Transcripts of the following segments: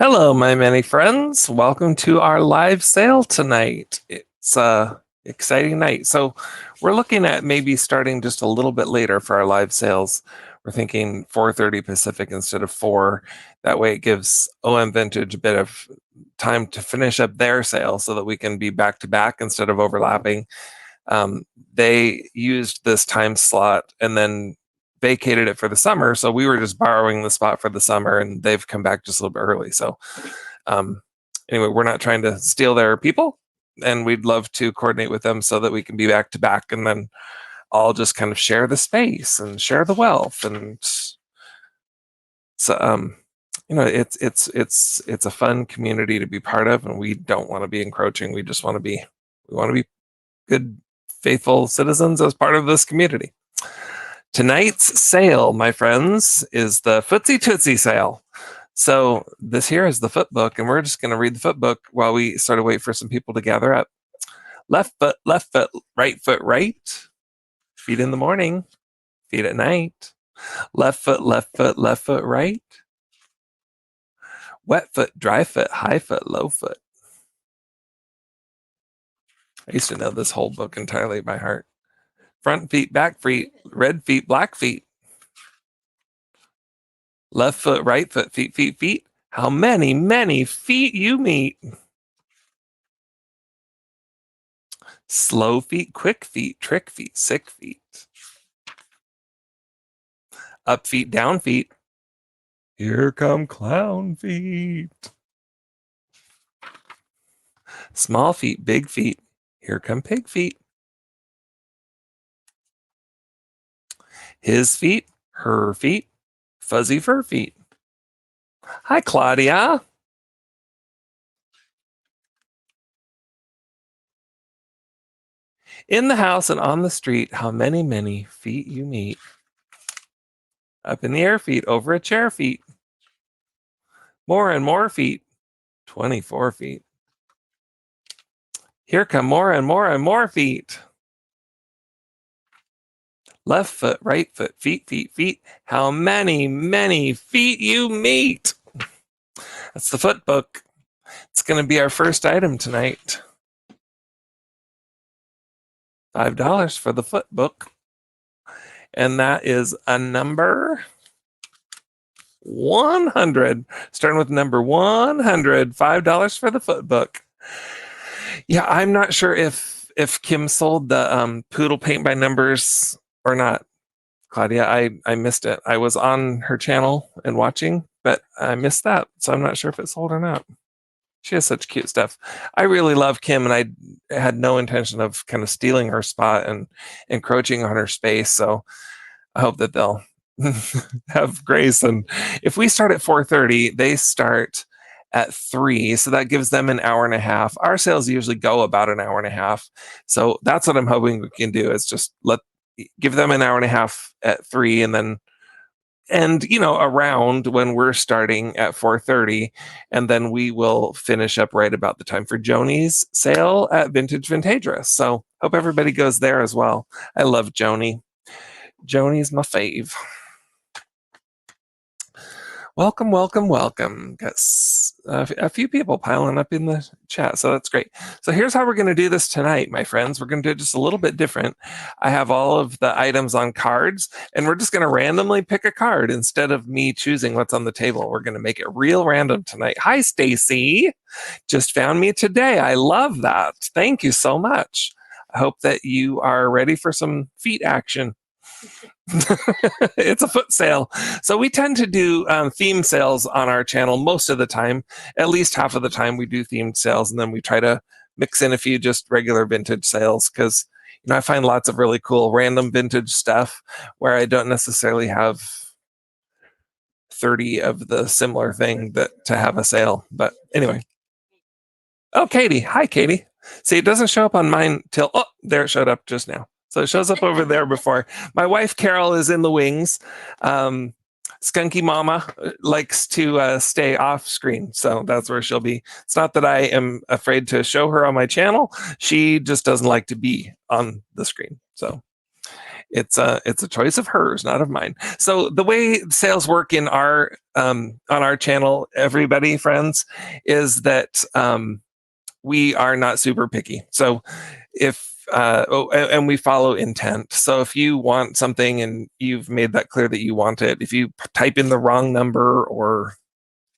Hello, my many friends. Welcome to our live sale tonight. It's a exciting night. So we're looking at maybe starting just a little bit later for our live sales. We're thinking 4:30 Pacific instead of 4. That way it gives OM Vintage a bit of time to finish up their sale so that we can be back to back instead of overlapping. They used this time slot and then vacated it for the summer, so we were just borrowing the spot for the summer, and they've come back just a little bit early. So um, anyway, we're not trying to steal their people, and we'd love to coordinate with them so that we can be back to back, and then all just kind of share the space and share the wealth. And so it's a fun community to be part of, and we don't want to be encroaching. We just want to be good, faithful citizens as part of this community. Tonight's sale, my friends, is the Footsie-Tootsie sale. So this here is the foot book, and we're just going to read the foot book while we sort of wait for some people to gather up. Left foot, right foot, right. Feet in the morning, feet at night. Left foot, right. Wet foot, dry foot, high foot, low foot. I used to know this whole book entirely by heart. Front feet, back feet, red feet, black feet. Left foot, right foot, feet. How many feet you meet. Slow feet, quick feet, trick feet, sick feet. Up feet, down feet. Here come clown feet. Small feet, big feet. Here come pig feet. His feet, her feet, fuzzy fur feet. Hi, Claudia. In the house and on the street, how many feet you meet. Up in the air feet, over a chair feet. More and more feet, 24 feet. Here come more and more feet. Left foot, right foot, feet. How many feet you meet. That's the foot book. It's going to be our first item tonight. $5 for the foot book. And that is a number 100. Starting with number 100, $5 for the foot book. Yeah, I'm not sure if Kim sold the poodle paint by numbers or not. Claudia, I missed it. I was on her channel and watching, but I missed that. So I'm not sure if it sold or not. She has such cute stuff. I really love Kim, and I had no intention of kind of stealing her spot and encroaching on her space. So I hope that they'll have grace. And if we start at 4:30, they start at 3, so that gives them an hour and a half. Our sales usually go about an hour and a half, so that's what I'm hoping we can do, is just give them an hour and a half at 3, and then around when we're starting at 4:30, and then we will finish up right about the time for Joni's sale at Vintage Vintagerous. So hope everybody goes there as well. I love Joni. Joni's my fave. Welcome. Got a few people piling up in the chat, so that's great. So here's how we're going to do this tonight, my friends. We're going to do it just a little bit different. I have all of the items on cards, and we're just going to randomly pick a card instead of me choosing what's on the table. We're going to make it real random tonight. Hi, Stacy. Just found me today. I love that. Thank you so much. I hope that you are ready for some feet action. It's a foot sale. So we tend to do theme sales on our channel most of the time. At least half of the time we do themed sales, and then we try to mix in a few just regular vintage sales, because I find lots of really cool random vintage stuff where I don't necessarily have 30 of the similar thing to have a sale. But anyway. Oh, Katie. Hi, Katie. See, it doesn't show up on mine till, there it showed up just now. So it shows up over there before. My wife, Carol, is in the wings. Skunky Mama likes to stay off screen, so that's where she'll be. It's not that I am afraid to show her on my channel. She just doesn't like to be on the screen. So it's a choice of hers, not of mine. So the way sales work in our on our channel, everybody, friends, is that we are not super picky. So if and we follow intent. So if you want something and you've made that clear that you want it, if you type in the wrong number or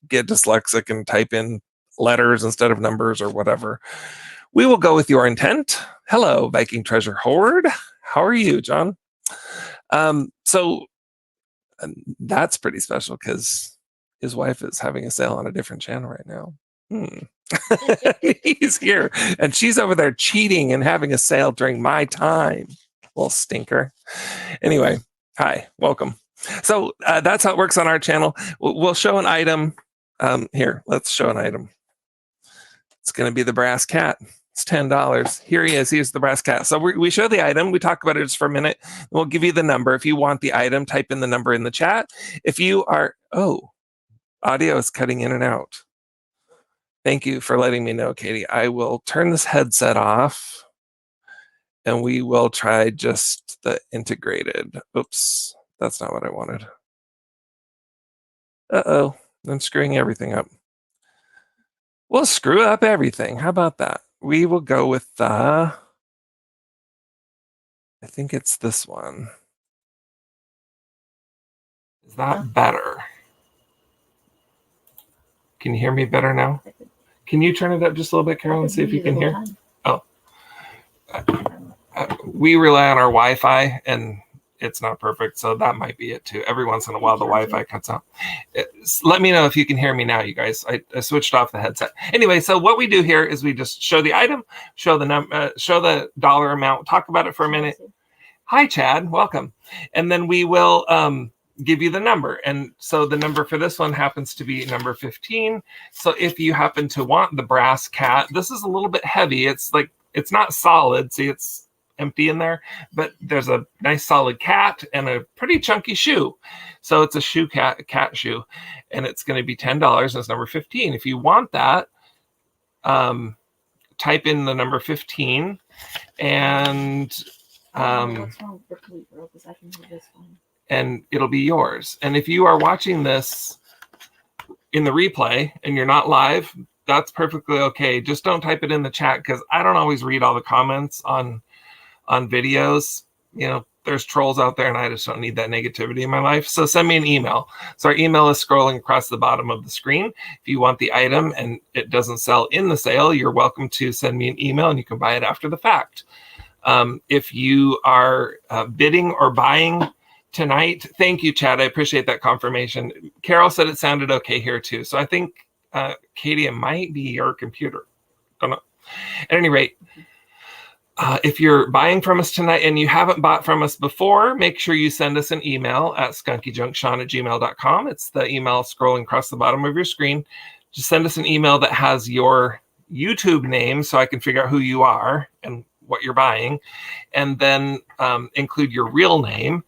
get dyslexic and type in letters instead of numbers or whatever, we will go with your intent. Hello, Viking Treasure Hoard. How are you, John? So that's pretty special because his wife is having a sale on a different channel right now. He's here and she's over there cheating and having a sale during my time. Little stinker. Anyway, hi, welcome. So that's how it works on our channel. We'll show an item. Here, let's show an item. It's going to be the brass cat. It's $10. Here he is. He's the brass cat. So we show the item. We talk about it just for a minute. We'll give you the number. If you want the item, type in the number in the chat. If you are, audio is cutting in and out. Thank you for letting me know, Katie. I will turn this headset off and we will try just the integrated. Oops, that's not what I wanted. Uh-oh, I'm screwing everything up. We'll screw up everything. How about that? We will go with I think it's this one. Is that better? Can you hear me better now? Can you turn it up just a little bit, Carol, and see if you can hear? Oh. We rely on our Wi-Fi, and it's not perfect, so that might be it, too. Every once in a while, the Wi-Fi cuts out. Let me know if you can hear me now, you guys. I switched off the headset. Anyway, so what we do here is we just show the item, show the dollar amount, talk about it for a minute. Hi, Chad. Welcome. And then we will give you the number. And so the number for this one happens to be number 15. So if you happen to want the brass cat, this is a little bit heavy. It's not solid. See, it's empty in there, but there's a nice solid cat and a pretty chunky shoe. So it's a cat shoe, and it's going to be $10. And it's number 15. If you want that, type in the number 15 and and it'll be yours. And if you are watching this in the replay and you're not live, that's perfectly okay. Just don't type it in the chat because I don't always read all the comments on videos. You know, there's trolls out there and I just don't need that negativity in my life. So send me an email. So our email is scrolling across the bottom of the screen. If you want the item and it doesn't sell in the sale, you're welcome to send me an email and you can buy it after the fact. If you are bidding or buying tonight, thank you, Chad. I appreciate that confirmation. Carol said it sounded okay here too. So I think, Katie, it might be your computer. Don't know. At any rate, if you're buying from us tonight and you haven't bought from us before, make sure you send us an email at skunkyjunksean@gmail.com. It's the email scrolling across the bottom of your screen. Just send us an email that has your YouTube name so I can figure out who you are and what you're buying, and then include your real name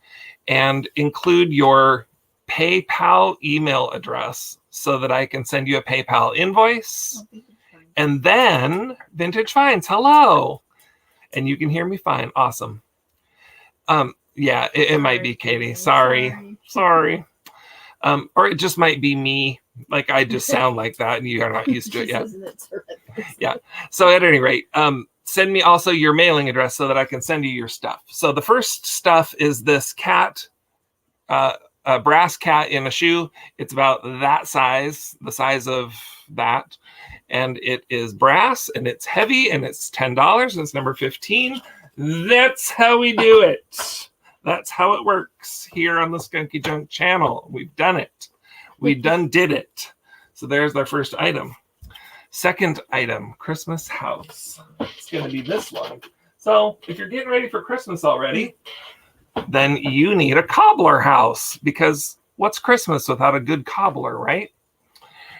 and include your PayPal email address so that I can send you a PayPal invoice. And then Vintage Finds, hello. And you can hear me fine. Awesome. Yeah, it might be Katie. Sorry. Or it just might be me. Like I just sound like that and you are not used to it yet. Yeah. So at any rate, send me also your mailing address so that I can send you your stuff. So the first stuff is this cat, a brass cat in a shoe. It's about that size, the size of that. And it is brass and it's heavy and it's $10 and it's number 15. That's how we do it. That's how it works here on the Skunky Junk channel. We've done it. We did it. So there's our first item. Second item, Christmas house. It's going to be this one. So if you're getting ready for Christmas already, then you need a cobbler house, because what's Christmas without a good cobbler, right?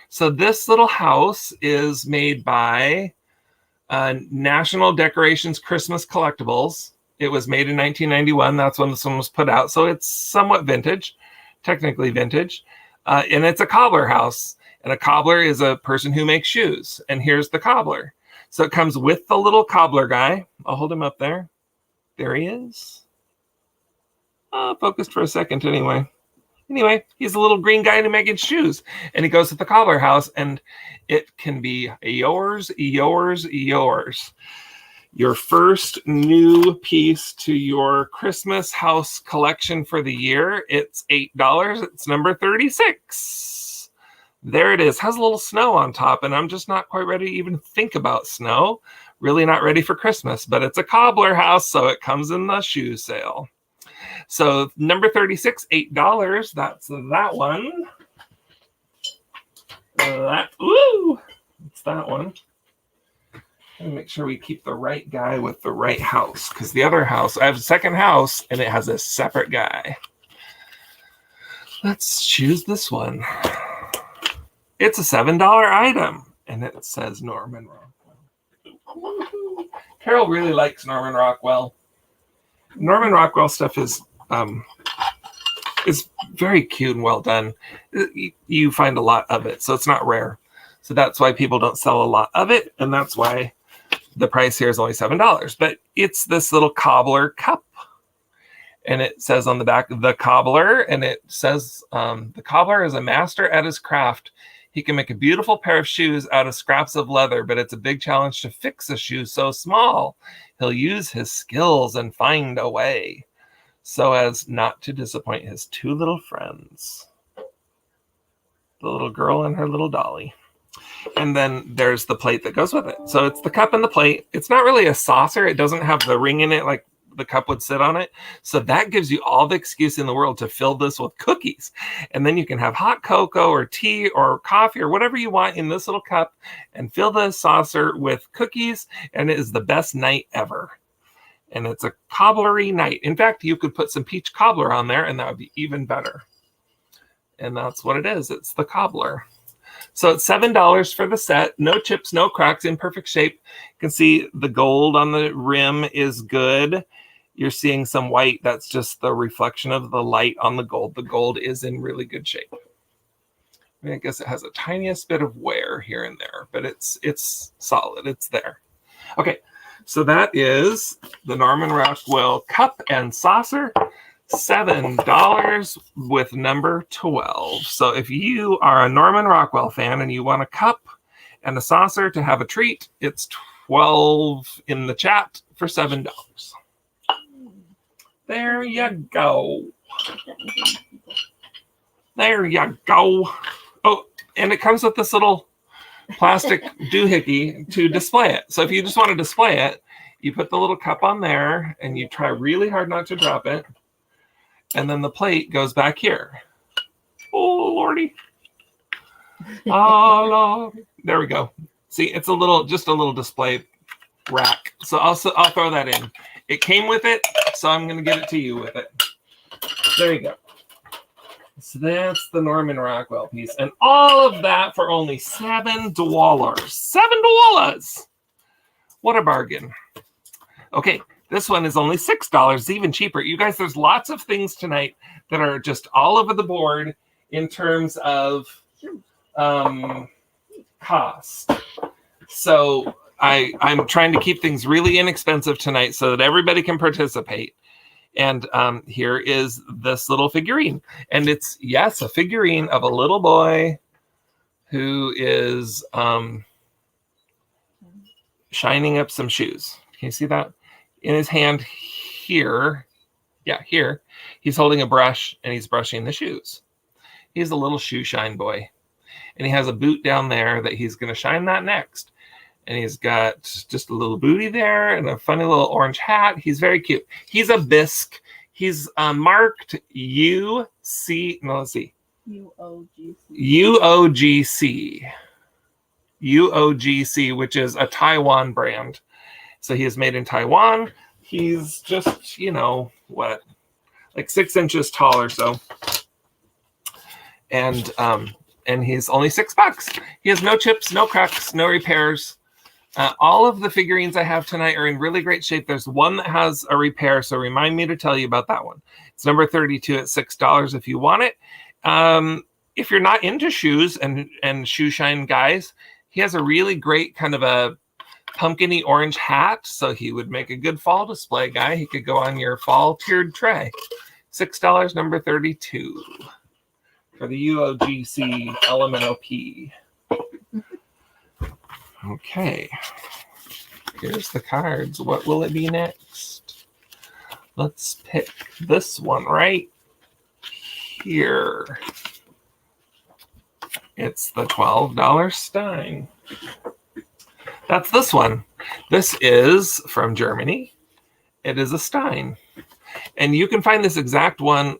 So this little house is made by National Decorations Christmas Collectibles. It was made in 1991. That's when this one was put out. So it's somewhat vintage, technically vintage. And it's a cobbler house. And a cobbler is a person who makes shoes. And here's the cobbler. So it comes with the little cobbler guy. I'll hold him up there. There he is. Focused for a second anyway. Anyway, he's a little green guy in Megan's shoes, and he goes to the Cobbler House, and it can be yours. Your first new piece to your Christmas house collection for the year. It's $8. It's number 36. There it is. Has a little snow on top, and I'm just not quite ready to even think about snow. Really not ready for Christmas, but it's a Cobbler House, so it comes in the shoe sale. So number 36, $8. That's that one. It's that one. And make sure we keep the right guy with the right house, because the other house, I have a second house, and it has a separate guy. Let's choose this one. It's a $7 item, and it says Norman Rockwell. Carol really likes Norman Rockwell. Norman Rockwell stuff is very cute and well done. You find a lot of it, so it's not rare. So that's why people don't sell a lot of it, and that's why the price here is only $7. But it's this little cobbler cup, and it says on the back, the cobbler, and it says the cobbler is a master at his craft. He can make a beautiful pair of shoes out of scraps of leather, but it's a big challenge to fix a shoe so small. He'll use his skills and find a way so as not to disappoint his two little friends, the little girl and her little dolly. And then there's the plate that goes with it. So it's the cup and the plate. It's not really a saucer. It doesn't have the ring in it like the cup would sit on it. So that gives you all the excuse in the world to fill this with cookies. And then you can have hot cocoa or tea or coffee or whatever you want in this little cup and fill the saucer with cookies. And it is the best night ever. And it's a cobblery night. In fact, you could put some peach cobbler on there and that would be even better. And that's what it is. It's the cobbler. So it's $7 for the set. No chips, no cracks, in perfect shape. You can see the gold on the rim is good. You're seeing some white. That's just the reflection of the light on the gold. The gold is in really good shape. I mean, I guess it has a tiniest bit of wear here and there, but it's solid. It's there. Okay, so that is the Norman Rockwell cup and saucer. $7 with number 12. So if you are a Norman Rockwell fan and you want a cup and a saucer to have a treat, it's $12 in the chat for $7. There you go. There you go. Oh, and it comes with this little plastic doohickey to display it. So if you just want to display it, you put the little cup on there and you try really hard not to drop it. And then the plate goes back here. Oh, Lordy. Oh, Lord. There we go. See, it's just a little display rack. So I'll throw that in. It came with it, so I'm going to give it to you with it. There you go. So that's the Norman Rockwell piece. And all of that for only $7. $7! What a bargain. Okay. This one is only $6. It's even cheaper. You guys, there's lots of things tonight that are just all over the board in terms of cost. So I'm trying to keep things really inexpensive tonight so that everybody can participate. And here is this little figurine. And it's, yes, a figurine of a little boy who is shining up some shoes. Can you see that? In his hand here, here, he's holding a brush and he's brushing the shoes. He's a little shoe shine boy. And he has a boot down there that he's going to shine that next. And he's got just a little booty there and a funny little orange hat. He's very cute. He's a bisque. He's marked UOGC. UOGC, which is a Taiwan brand. So he is made in Taiwan. He's just, what, like 6 inches tall or so. And he's only $6. He has no chips, no cracks, no repairs. All of the figurines I have tonight are in really great shape. There's one that has a repair, so remind me to tell you about that one. It's number 32 at $6 if you want it. If you're not into shoes and shoe shine guys, he has a really great kind of a pumpkin-y orange hat, so he would make a good fall display guy. He could go on your fall tiered tray. $6, number 32 for the UOGC LMNOP. Okay, here's the cards. What will it be next? Let's pick this one right here. It's the $12 Stein. That's this one. This is from Germany. It is a Stein. And you can find this exact one.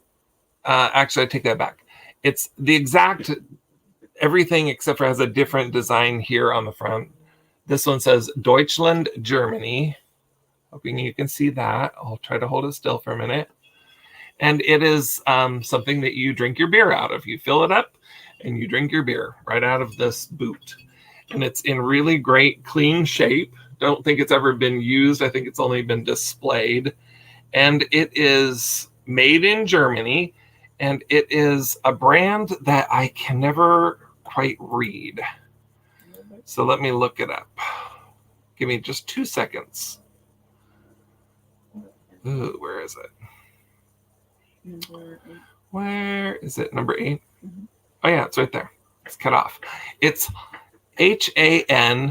Actually, I take that back. It's the exact everything except for it has a different design here on the front. This one says Deutschland, Germany. Hoping you can see that. I'll try to hold it still for a minute. And it is something that you drink your beer out of. You fill it up and you drink your beer right out of this boot. And it's in really great, clean shape. Don't think it's ever been used. I think it's only been displayed. And it is made in Germany. And it is a brand that I can never quite read. So let me look it up. Give me just 2 seconds. Ooh, where is it? Where is it? Number 8? Mm-hmm. Oh, yeah, it's right there. It's cut off. It's Handarbeit.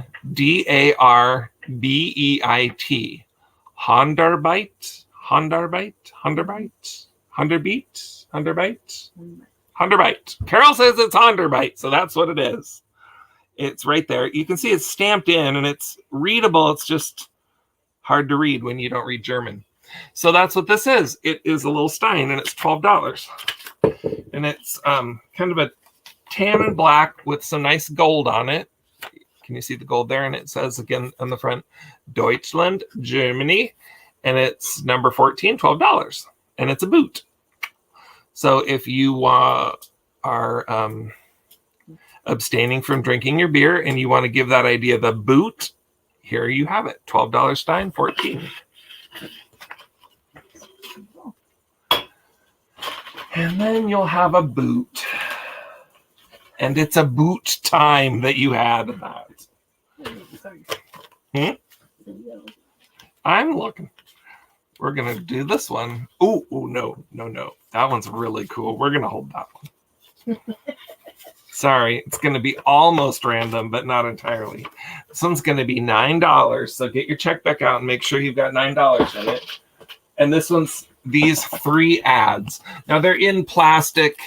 Handarbeit. Carol says it's Handarbeit, so that's what it is. It's right there. You can see it's stamped in and it's readable. It's just hard to read when you don't read German. So that's what this is. It is a little Stein and it's $12. And it's kind of a tan and black with some nice gold on it. Can you see the gold there? And it says again on the front, Deutschland, Germany. And it's number 14, $12. And it's a boot. So if you are abstaining from drinking your beer and you want to give that idea the boot, here you have it. $12 Stein, 14. And then you'll have a boot. And it's a boot time that you had that. I'm looking. We're going to do this one. Oh, no. That one's really cool. We're going to hold that one. Sorry, it's going to be almost random, but not entirely. This one's going to be $9. So get your checkbook out and make sure you've got $9 in it. And this one's these 3 ads. Now they're in plastic.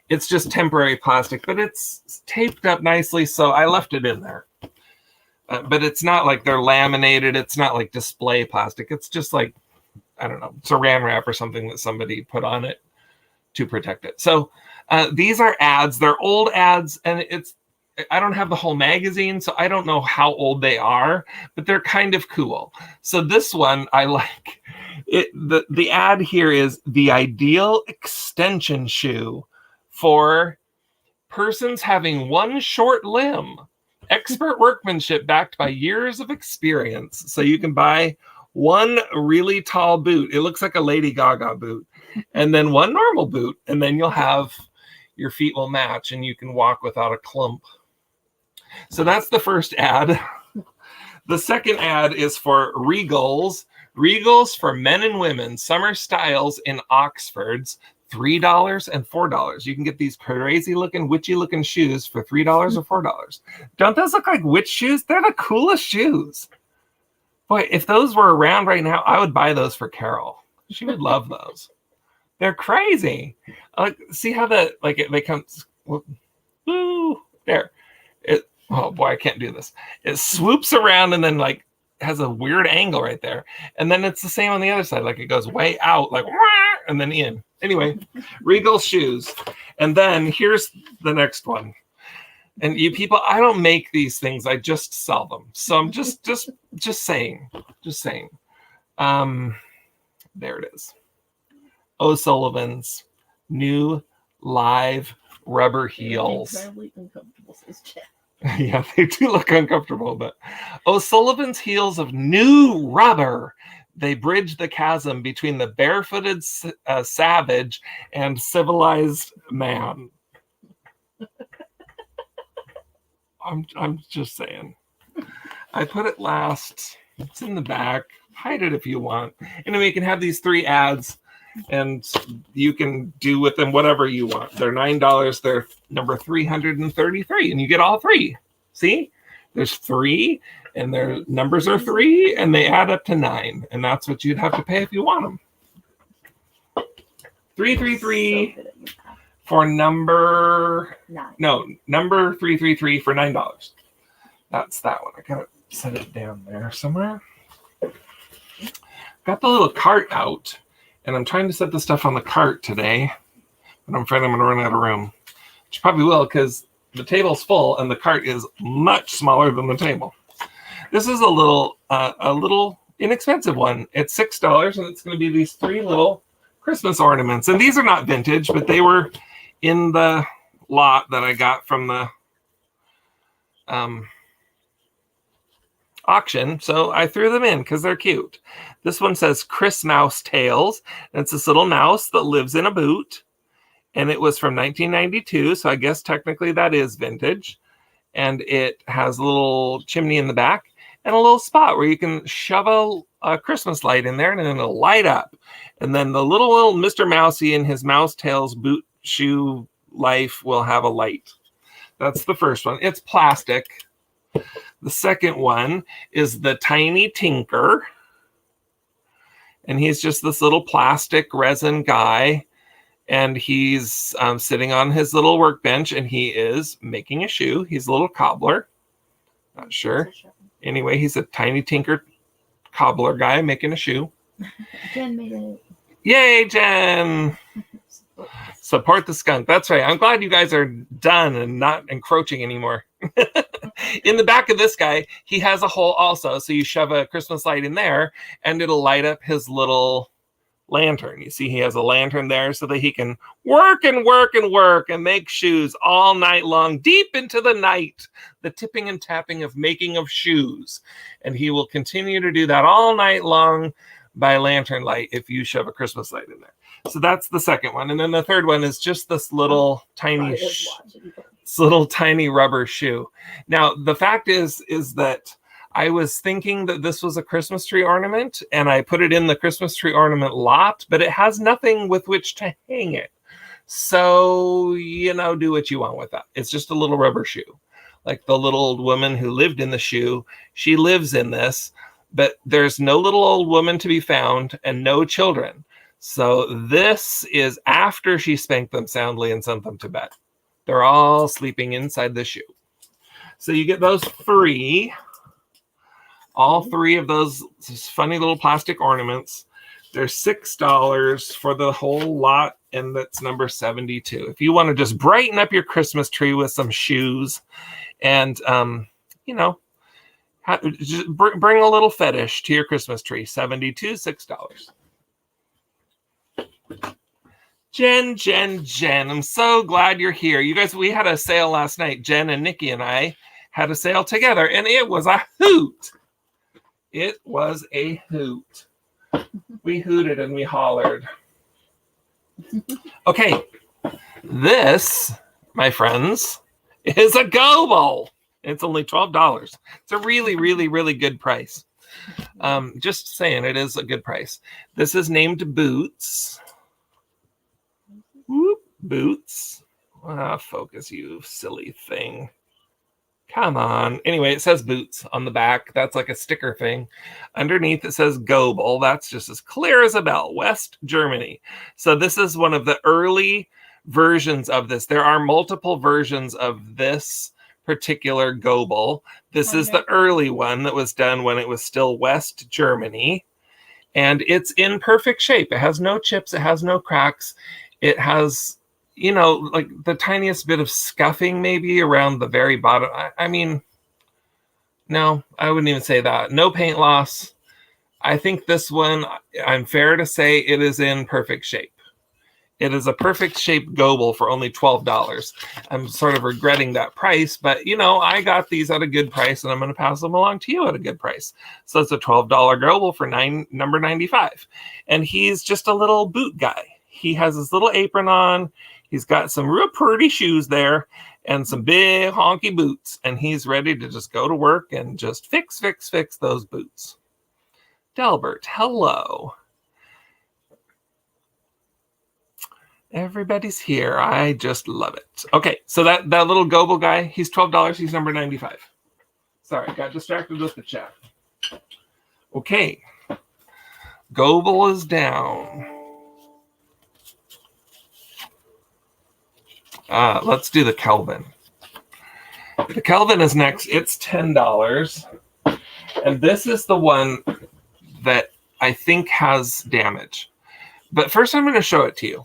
It's just temporary plastic, but it's taped up nicely, so I left it in there. But it's not like they're laminated. It's not like display plastic. It's just like, I don't know, saran wrap or something that somebody put on it to protect it. So these are ads. They're old ads, and I don't have the whole magazine, so I don't know how old they are, but they're kind of cool. So this one I like. The ad here is the ideal extension shoe for persons having one short limb. Expert workmanship backed by years of experience. So you can buy one really tall boot. It looks like a Lady Gaga boot. And then one normal boot. And then you'll have, your feet will match and you can walk without a clump. So that's the first ad. The second ad is for Regals. Regals for men and women. Summer styles in Oxfords. $3 and $4. You can get these crazy looking, witchy looking shoes for $3 or $4. Don't those look like witch shoes? They're the coolest shoes. Boy, if those were around right now, I would buy those for Carol. She would love those. They're crazy. See how they come. Woo, there. Oh boy, I can't do this. It swoops around and then has a weird angle right there. And then it's the same on the other side. Like it goes way out, and then in. Anyway, Regal shoes. And then here's the next one. And you people, I don't make these things. I just sell them. So I'm just saying. There it is. O'Sullivan's new live rubber heels. Incredibly uncomfortable, says Chad. Yeah, they do look uncomfortable, but O'Sullivan's heels of new rubber. They bridge the chasm between the barefooted savage and civilized man. I'm just saying. I put it last. It's in the back. Hide it if you want. Anyway, you can have these 3 ads. And you can do with them whatever you want. They're $9. They're number 333, and you get all three. See? There's 3, and their numbers are 3, and they add up to 9. And that's what you'd have to pay if you want them. 333 for number 9. No, number 333 for $9. That's that one. I gotta set it down there somewhere. Got the little cart out, and I'm trying to set the stuff on the cart today, but I'm afraid I'm gonna run out of room. Which probably will, because the table's full and the cart is much smaller than the table. This is a little inexpensive one. It's $6, and it's going to be these 3 little Christmas ornaments. And these are not vintage, but they were in the lot that I got from the auction. So I threw them in because they're cute. This one says Chris Mouse Tales. And it's this little mouse that lives in a boot. And it was from 1992. So I guess technically that is vintage. And it has a little chimney in the back and a little spot where you can shove a Christmas light in there, and then it'll light up. And then the little Mr. Mousy in his Mouse Tails boot shoe life will have a light. That's the first one. It's plastic. The second one is the Tiny Tinker. And he's just this little plastic resin guy. And he's sitting on his little workbench, and he is making a shoe. He's a little cobbler. Not sure. Anyway, he's a Tiny Tinker cobbler guy making a shoe. Jen made it. Yay, Jen! Support the skunk. That's right. I'm glad you guys are done and not encroaching anymore. In the back of this guy, he has a hole also. So you shove a Christmas light in there, and it'll light up his little lantern. You see he has a lantern there so that he can work and work and work and make shoes all night long, deep into the night, the tipping and tapping of making of shoes. And he will continue to do that all night long by lantern light if you shove a Christmas light in there. So that's the second one. And then the third one is just this little tiny rubber shoe. Now the fact is that I was thinking that this was a Christmas tree ornament, and I put it in the Christmas tree ornament lot, but it has nothing with which to hang it. So, do what you want with that. It's just a little rubber shoe. Like the little old woman who lived in the shoe, she lives in this, but there's no little old woman to be found and no children. So this is after she spanked them soundly and sent them to bed. They're all sleeping inside the shoe. So you get those 3. All 3 of those funny little plastic ornaments. They're $6 for the whole lot, and that's number 72. If you want to just brighten up your Christmas tree with some shoes and, just bring a little fetish to your Christmas tree, $72, $6. Jen, I'm so glad you're here. You guys, we had a sale last night. Jen and Nikki and I had a sale together, and it was a hoot. It was a hoot. We hooted and we hollered. Okay, this, my friends, is a Goble. It's only $12. It's a really, really, really good price. Just saying, it is a good price. This is named Boots. Whoop, Boots. Focus, you silly thing. Come on. Anyway, it says Boots on the back. That's like a sticker thing. Underneath it says Goble. That's just as clear as a bell. West Germany. So this is one of the early versions of this. There are multiple versions of this particular Goble. This is the early one that was done when it was still West Germany. And it's in perfect shape. It has no chips. It has no cracks. It has, like the tiniest bit of scuffing maybe around the very bottom. I mean, no, I wouldn't even say that. No paint loss. I think this one, I'm fair to say it is in perfect shape. It is a perfect shape Goble for only $12. I'm sort of regretting that price, but I got these at a good price, and I'm going to pass them along to you at a good price. So it's a $12 Goble for number 95. And he's just a little boot guy. He has his little apron on. He's got some real pretty shoes there and some big honky boots. And he's ready to just go to work and just fix those boots. Delbert, hello. Everybody's here. I just love it. Okay, so that little Goble guy, he's $12. He's number 95. Sorry, got distracted with the chat. Okay. Goble is down. Let's do the Kelvin. The Kelvin is next. It's $10. And this is the one that I think has damage. But first I'm going to show it to you,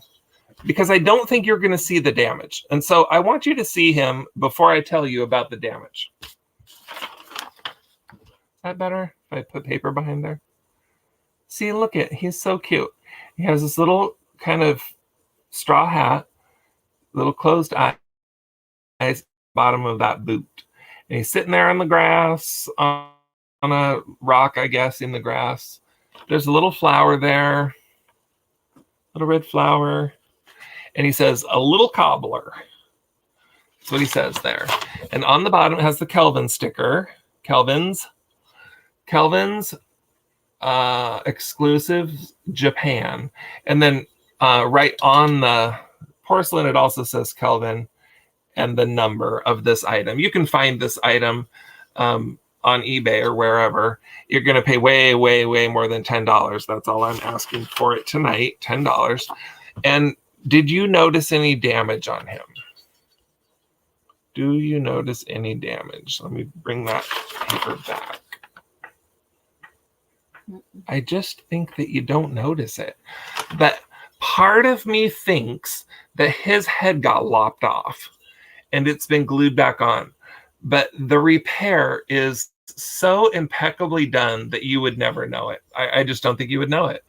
because I don't think you're going to see the damage. And so I want you to see him before I tell you about the damage. Is that better if I put paper behind there? See, look at, he's so cute. He has this little kind of straw hat, little closed eyes, bottom of that boot. And he's sitting there on the grass, on a rock, I guess, in the grass. There's a little flower there, little red flower. And he says, a little cobbler. That's what he says there. And on the bottom it has the Kelvin sticker. Kelvin's exclusive Japan. And then right on the porcelain, it also says Kelvin and the number of this item. You can find this item on eBay or wherever. You're going to pay way, way, way more than $10. That's all I'm asking for it tonight, $10. And did you notice any damage on him? Do you notice any damage? Let me bring that paper back. I just think that you don't notice it. But part of me thinks that his head got lopped off and it's been glued back on. But the repair is so impeccably done that you would never know it. I just don't think you would know it.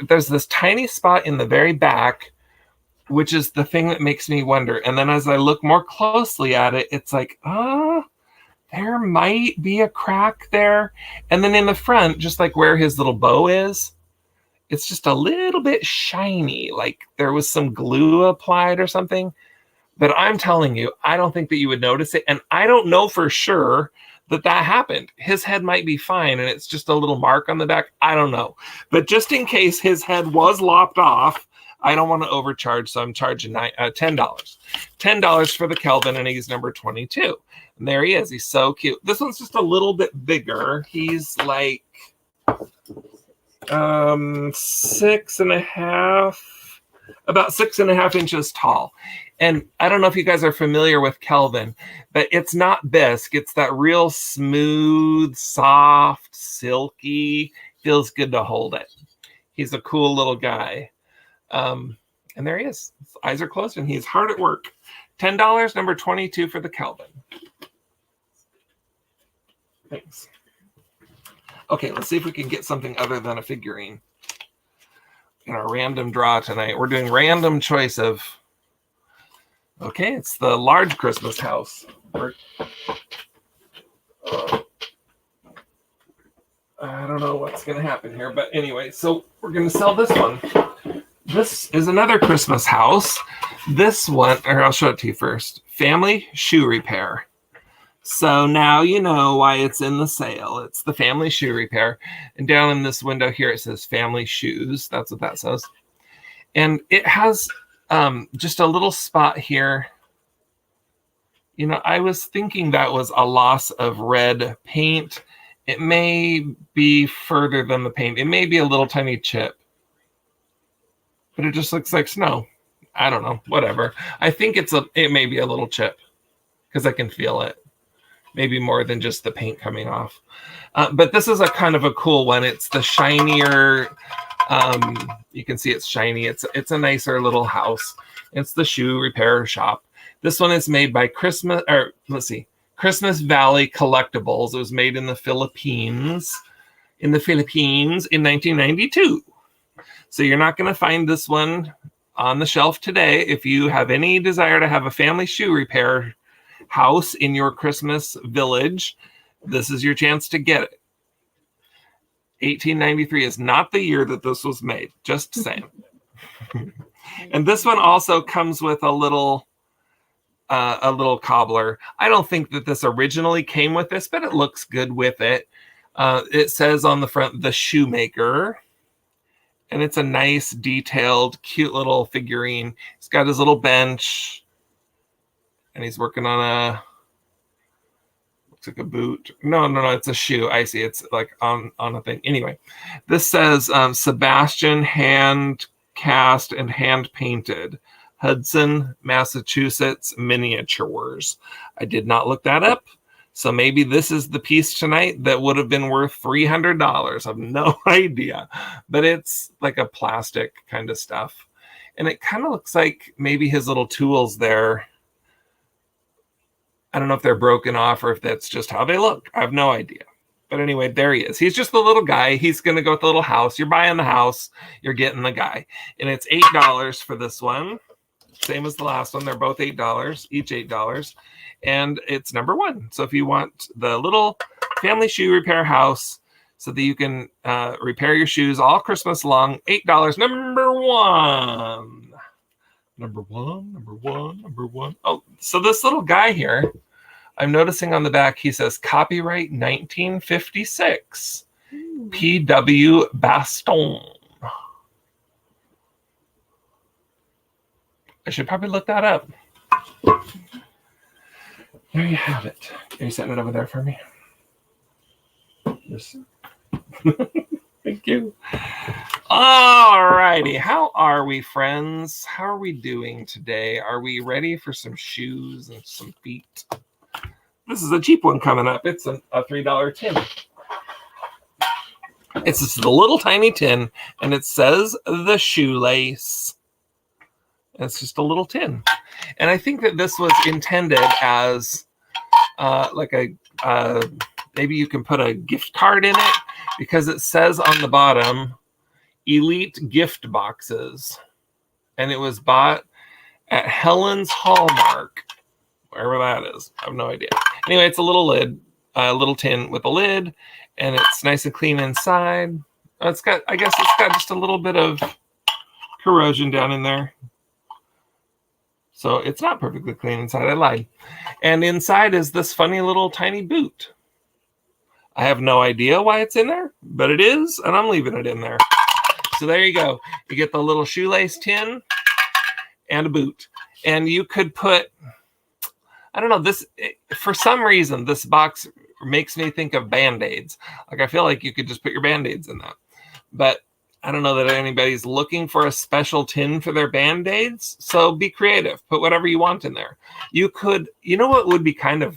There's this tiny spot in the very back, which is the thing that makes me wonder. And then as I look more closely at it, it's like, there might be a crack there. And then in the front, just like where his little bow is, it's just a little bit shiny, like there was some glue applied or something. But I'm telling you, I don't think that you would notice it. And I don't know for sure that happened. His head might be fine and it's just a little mark on the back. I don't know. But just in case his head was lopped off, I don't want to overcharge, so I'm charging $10. $10 for the Kelvin, and he's number 22. And there he is. He's so cute. This one's just a little bit bigger. He's like 6.5, about 6.5 inches tall. And I don't know if you guys are familiar with Kelvin, but it's not bisque. It's that real smooth, soft, silky. Feels good to hold it. He's a cool little guy. And there he is. His eyes are closed and he's hard at work. $10, number 22 for the Kelvin. Thanks. Okay, let's see if we can get something other than a figurine in our random draw tonight. We're doing random choice of... Okay, it's the large Christmas house. I don't know what's going to happen here, but anyway, so we're going to sell this one. This is another Christmas house. This one, or I'll show it to you first. Family shoe repair. So now you know why it's in the sale. It's the family shoe repair. And down in this window here, it says family shoes. That's what that says. And it has just a little spot here. You know, I was thinking that was a loss of red paint. It may be further than the paint. It may be a little tiny chip. But it just looks like snow. I don't know. Whatever. I think it may be a little chip because I can feel it. Maybe more than just the paint coming off. But this is a kind of a cool one. It's the shinier. You can see it's shiny. It's a nicer little house. It's the shoe repair shop. This one is made by Christmas Valley Collectibles. It was made in the Philippines. In 1992. So you're not going to find this one on the shelf today. If you have any desire to have a family shoe repair house in your Christmas village, this is your chance to get it. 1893 is not the year that this was made. Just saying. And this one also comes with a little cobbler. I don't think that this originally came with this, but it looks good with it. It says on the front, the shoemaker. And it's a nice, detailed, cute little figurine. He's got his little bench. And he's working on a... Looks like a boot. No, it's a shoe. I see. It's like on a thing. Anyway, this says Sebastian hand cast and hand painted. Hudson, Massachusetts miniatures. I did not look that up. So maybe this is the piece tonight that would have been worth $300. I have no idea. But it's like a plastic kind of stuff. And it kind of looks like maybe his little tools there. I don't know if they're broken off or if that's just how they look. I have no idea. But anyway, there he is. He's just the little guy. He's going to go with the little house. You're buying the house. You're getting the guy. And it's $8 for this one. Same as the last one. They're both $8, each $8. And it's number 1. So if you want the little family shoe repair house so that you can repair your shoes all Christmas long, $8, number 1. Number one. Oh, so this little guy here, I'm noticing on the back, he says copyright 1956. P.W. Baston. I should probably look that up. There you have it. Are you setting it over there for me? Yes. Thank you. All righty. How are we, friends? How are we doing today? Are we ready for some shoes and some feet? This is a cheap one coming up. It's a $3 tin. It's just a little tiny tin, and it says the shoelace. It's just a little tin. And I think that this was intended as like a, maybe you can put a gift card in it, because it says on the bottom, Elite Gift Boxes. And it was bought at Helen's Hallmark, wherever that is. I have no idea. Anyway, it's a little lid, a little tin with a lid, and it's nice and clean inside. It's got, I guess it's got just a little bit of corrosion down in there. So it's not perfectly clean inside. I lied. And inside is this funny little tiny boot. I have no idea why it's in there, but it is, and I'm leaving it in there. So there you go. You get the little shoelace tin and a boot. And you could put, I don't know, this, for some reason, this box makes me think of Band-Aids. Like, I feel like you could just put your Band-Aids in that. But I don't know that anybody's looking for a special tin for their Band-Aids. So be creative. Put whatever you want in there. You could, you know what would be kind of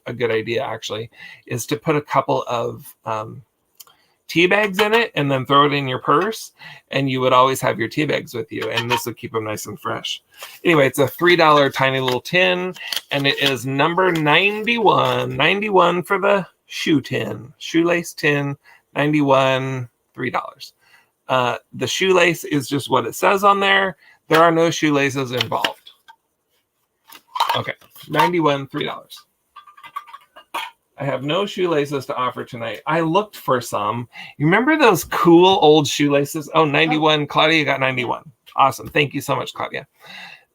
a good idea, actually, is to put a couple of tea bags in it and then throw it in your purse, and you would always have your tea bags with you, and this would keep them nice and fresh. Anyway, it's a $3 tiny little tin, and it is number 91. 91 for the shoe tin. Shoelace tin, 91, $3. The shoelace is just what it says on there. There are no shoelaces involved. Okay, 91, $3. I have no shoelaces to offer tonight. I looked for some. You remember those cool old shoelaces? Oh, 91. Claudia got 91. Awesome. Thank you so much, Claudia.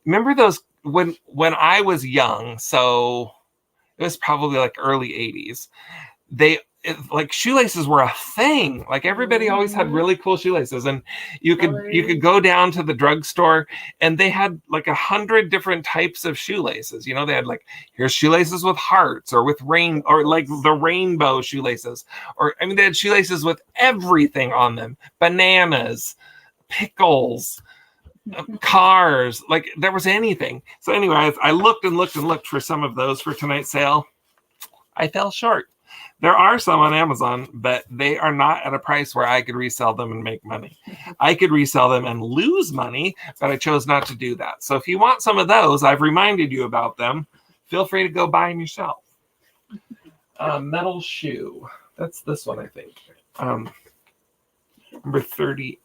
Remember those when I was young, so it was probably like early 80s. Like shoelaces were a thing. Like everybody always had really cool shoelaces, and you could go down to the drugstore and they had like 100 different types of shoelaces. You know, they had like, here's shoelaces with hearts, or with rain, or like the rainbow shoelaces, or I mean, they had shoelaces with everything on them, bananas, pickles, cars, like there was anything. So anyway, I looked and looked and looked for some of those for tonight's sale. I fell short. There are some on Amazon, but they are not at a price where I could resell them and make money. I could resell them and lose money, but I chose not to do that. So if you want some of those, I've reminded you about them. Feel free to go buy them yourself. Metal shoe. That's this one, I think. Number 30.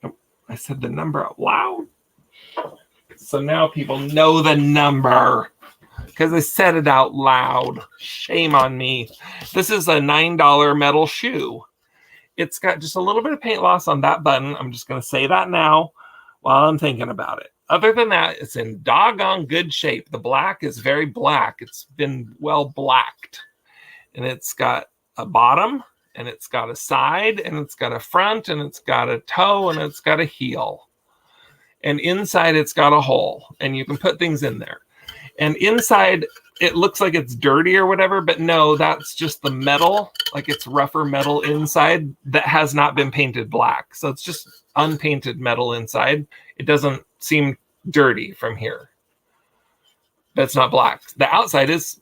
Oh, I said the number out loud. So now people know the number, because I said it out loud. Shame on me. This is a $9 metal shoe. It's got just a little bit of paint loss on that button. I'm just going to say that now while I'm thinking about it. Other than that, it's in doggone good shape. The black is very black. It's been well blacked. And it's got a bottom and it's got a side, and it's got a front, and it's got a toe, and it's got a heel. And inside it's got a hole, and you can put things in there. And inside it looks like it's dirty or whatever, but no, that's just the metal, like it's rougher metal inside that has not been painted black. So it's just unpainted metal inside. It doesn't seem dirty from here. But it's not black. The outside is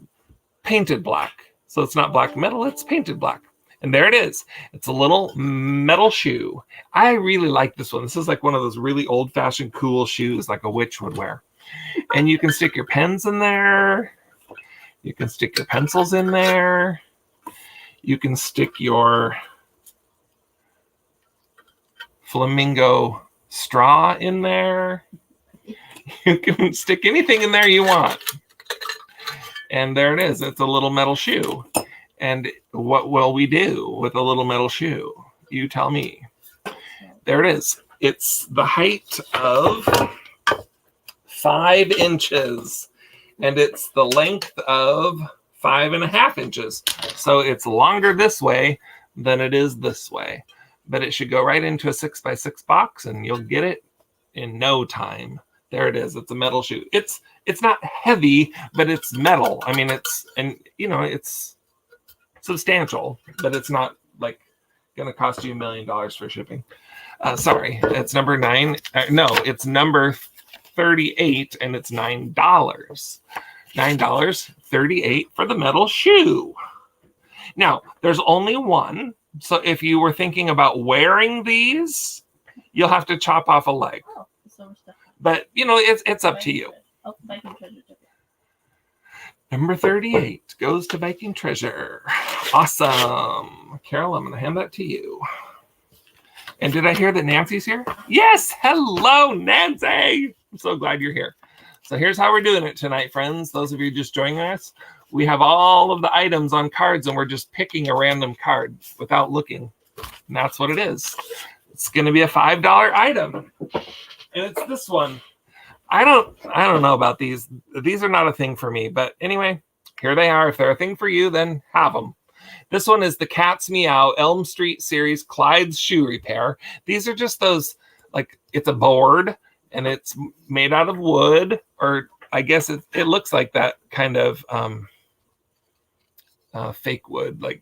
painted black. So it's not black metal, it's painted black. And there it is. It's a little metal shoe. I really like this one. This is like one of those really old-fashioned cool shoes like a witch would wear. And you can stick your pens in there. You can stick your pencils in there. You can stick your flamingo straw in there. You can stick anything in there you want. And there it is. It's a little metal shoe. And what will we do with a little metal shoe? You tell me. There it is. It's the height of 5 inches. And it's the length of 5.5 inches. So it's longer this way than it is this way. But it should go right into a 6x6 box, and you'll get it in no time. There it is. It's a metal shoe. It's not heavy, but it's metal. I mean, it's substantial, but it's not like going to cost you $1 million for shipping. Sorry, it's number 9. No, it's number 38, and it's $9. $9.38 for the metal shoe. Now, there's only one. So if you were thinking about wearing these, you'll have to chop off a leg. Oh, so much stuff. But, it's up to you. Oh, Viking treasure. Number 38 goes to Viking Treasure. Awesome. Carol, I'm going to hand that to you. And did I hear that Nancy's here? Yes. Hello, Nancy. I'm so glad you're here. So here's how we're doing it tonight, friends. Those of you just joining us, we have all of the items on cards, and we're just picking a random card without looking. And that's what it is. It's going to be a $5 item. And it's this one. I don't know about these. These are not a thing for me. But anyway, here they are. If they're a thing for you, then have them. This one is the Cat's Meow Elm Street series Clyde's Shoe Repair. These are just those, like, it's a board, and it's made out of wood, or I guess it looks like that kind of fake wood, like,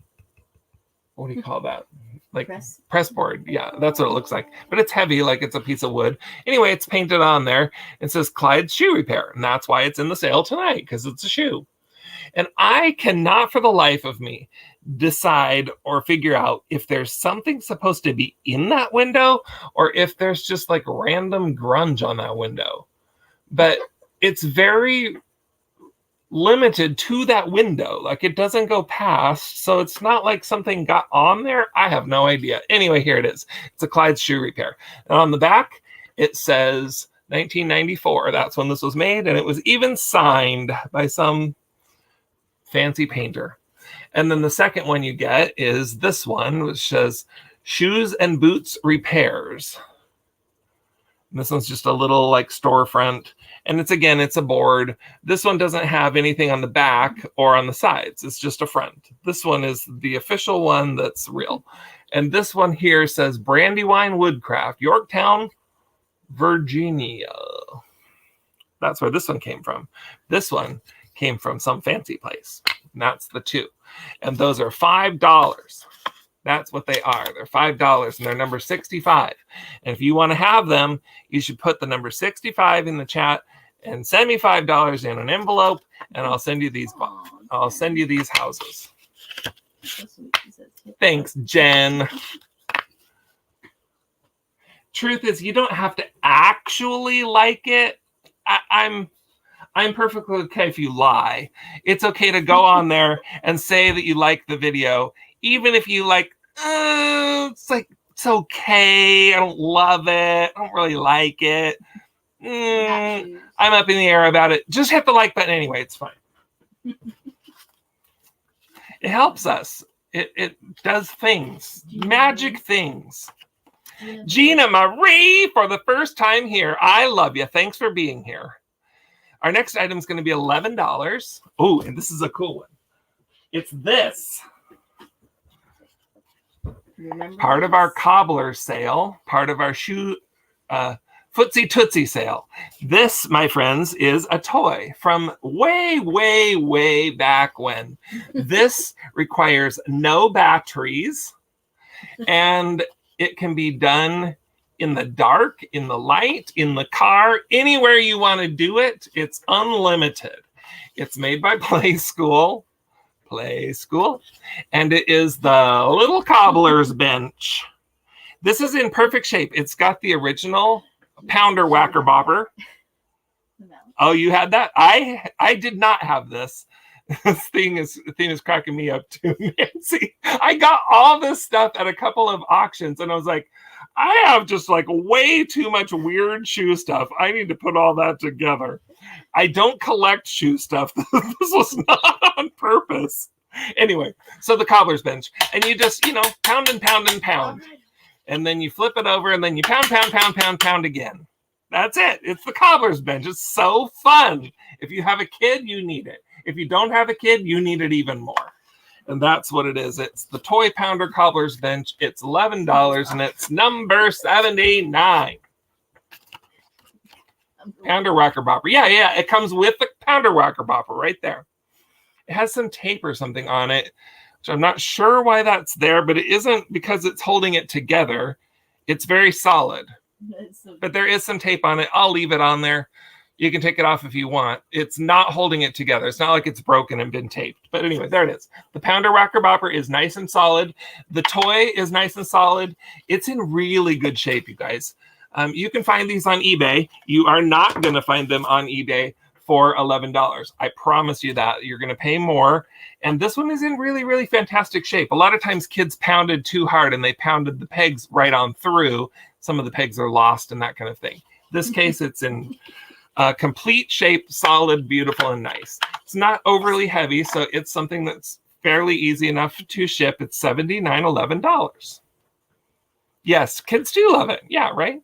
what do you call that? Like press board. Yeah, that's what it looks like. But it's heavy, like it's a piece of wood. Anyway, it's painted on there. It says Clyde's Shoe Repair, and that's why it's in the sale tonight, because it's a shoe. And I cannot for the life of me decide or figure out if there's something supposed to be in that window or if there's just like random grunge on that window. But it's very limited to that window. Like, it doesn't go past, so it's not like something got on there. I have no idea. Anyway, here it is. It's a Clyde's Shoe Repair. And on the back, it says 1994. That's when this was made, and it was even signed by some fancy painter. And then the second one you get is this one, which says Shoes and Boots Repairs. And this one's just a little like storefront. And it's a board. This one doesn't have anything on the back or on the sides. It's just a front. This one is the official one that's real. And this one here says Brandywine Woodcraft, Yorktown, Virginia. That's where this one came from. This one came from some fancy place. And that's the two. And those are $5. That's what they are. They're $5, and they're number 65. And if you want to have them, you should put the number 65 in the chat and send me $5 in an envelope, and I'll send you these. I'll send you these houses. Thanks, Jen. Truth is, you don't have to actually like it. I'm perfectly okay if you lie. It's okay to go on there and say that you like the video, even if you like, it's okay. I don't love it. I don't really like it. I'm up in the air about it. Just hit the like button anyway. It's fine. It helps us. It does things, magic things. Gina Marie, for the first time here. I love you. Thanks for being here. Our next item is going to be $11. Oh, and this is a cool one. It's this. Remember part of this? our cobbler sale, part of our Footsie-Tootsie sale. This, my friends, is a toy from way, way, way back when. This requires no batteries, and it can be done in the dark, in the light, in the car, anywhere you want to do it. It's unlimited. It's made by Play School, and it is the little cobbler's bench. This is in perfect shape. It's got the original pounder whacker bopper. No. Oh, you had that? I did not have this. This thing is cracking me up too, Nancy. I got all this stuff at a couple of auctions, and I was like, I have just like way too much weird shoe stuff. I need to put all that together. I don't collect shoe stuff. This was not on purpose. Anyway, so the cobbler's bench, and you just, pound and pound and pound. And then you flip it over, and then you pound, pound, pound, pound, pound again. That's it. It's the cobbler's bench. It's so fun. If you have a kid, you need it. If you don't have a kid, you need it even more. And that's what it is. It's the Toy Pounder Cobbler's Bench. It's $11, and it's number 79. Pounder Whacker Bopper. Yeah. It comes with the Pounder Whacker Bopper right there. It has some tape or something on it, which I'm not sure why that's there, but it isn't because it's holding it together. It's very solid. But there is some tape on it. I'll leave it on there. You can take it off if you want. It's not holding it together. It's not like it's broken and been taped. But anyway, there it is. The Pounder Whacker Bopper is nice and solid. The toy is nice and solid. It's in really good shape, you guys. You can find these on eBay. You are not going to find them on eBay for $11. I promise you that. You're going to pay more. And this one is in really, really fantastic shape. A lot of times kids pounded too hard and they pounded the pegs right on through. Some of the pegs are lost and that kind of thing. This case, it's in complete shape, solid, beautiful, and nice. It's not overly heavy, so it's something that's fairly easy enough to ship. It's $11. Yes, kids do love it. Yeah, right?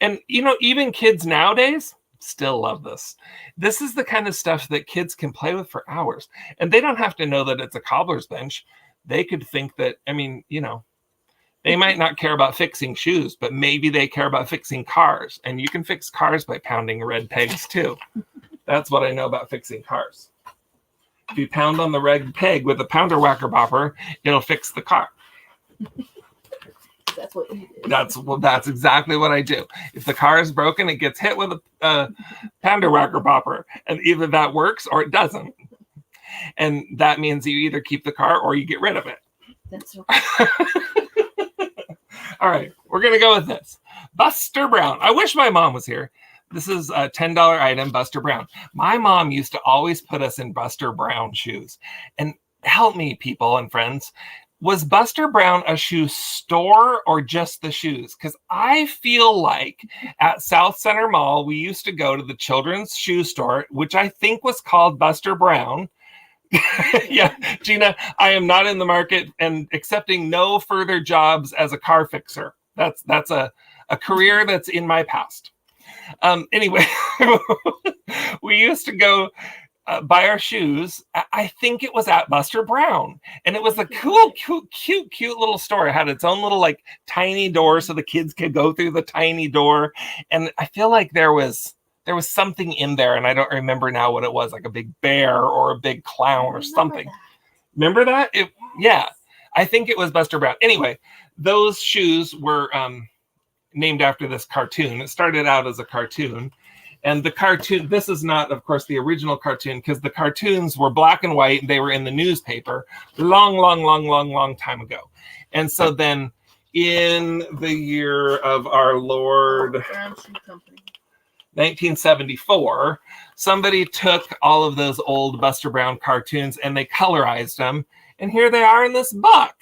And, even kids nowadays still love this. This is the kind of stuff that kids can play with for hours. And they don't have to know that it's a cobbler's bench. They could think that, they might not care about fixing shoes, but maybe they care about fixing cars. And you can fix cars by pounding red pegs too. That's what I know about fixing cars. If you pound on the red peg with a Pounder Whacker Bopper, it'll fix the car. That's what you do. That's exactly what I do. If the car is broken, it gets hit with a Pounder Whacker Bopper, and either that works or it doesn't. And that means you either keep the car or you get rid of it. That's right. All right, we're going to go with this. Buster Brown. I wish my mom was here. This is a $10 item, Buster Brown. My mom used to always put us in Buster Brown shoes. And help me, people and friends. Was Buster Brown a shoe store or just the shoes? Because I feel like at South Center Mall, we used to go to the children's shoe store, which I think was called Buster Brown. Yeah, Gina, I am not in the market and accepting no further jobs as a car fixer. That's a career that's in my past. Anyway, we used to go buy our shoes. I think it was at Buster Brown, and it was a cool, cute little store. It had its own little like tiny door so the kids could go through the tiny door. And I feel like there was something in there, and I don't remember now what it was, like a big bear or a big clown or something. Remember that? Yeah, I think it was Buster Brown. Anyway, those shoes were named after this cartoon. It started out as a cartoon. And the cartoon, this is not, of course, the original cartoon, because the cartoons were black and white, and they were in the newspaper long time ago. And so then in the year of our Lord, Brown Shoe Company. 1974, somebody took all of those old Buster Brown cartoons and they colorized them. And here they are in this book.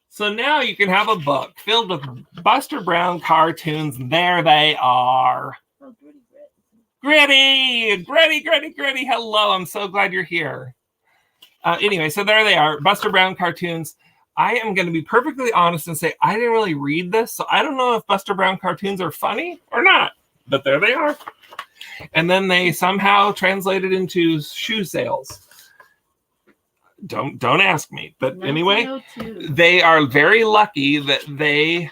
So now you can have a book filled with Buster Brown cartoons. There they are. Oh, Gritty. Gritty. Hello, I'm so glad you're here. Anyway, so there they are, Buster Brown cartoons. I am going to be perfectly honest and say I didn't really read this, so I don't know if Buster Brown cartoons are funny or not. But there they are. And then they somehow translated into shoe sales. Don't ask me. But anyway, 1902. they are very lucky that they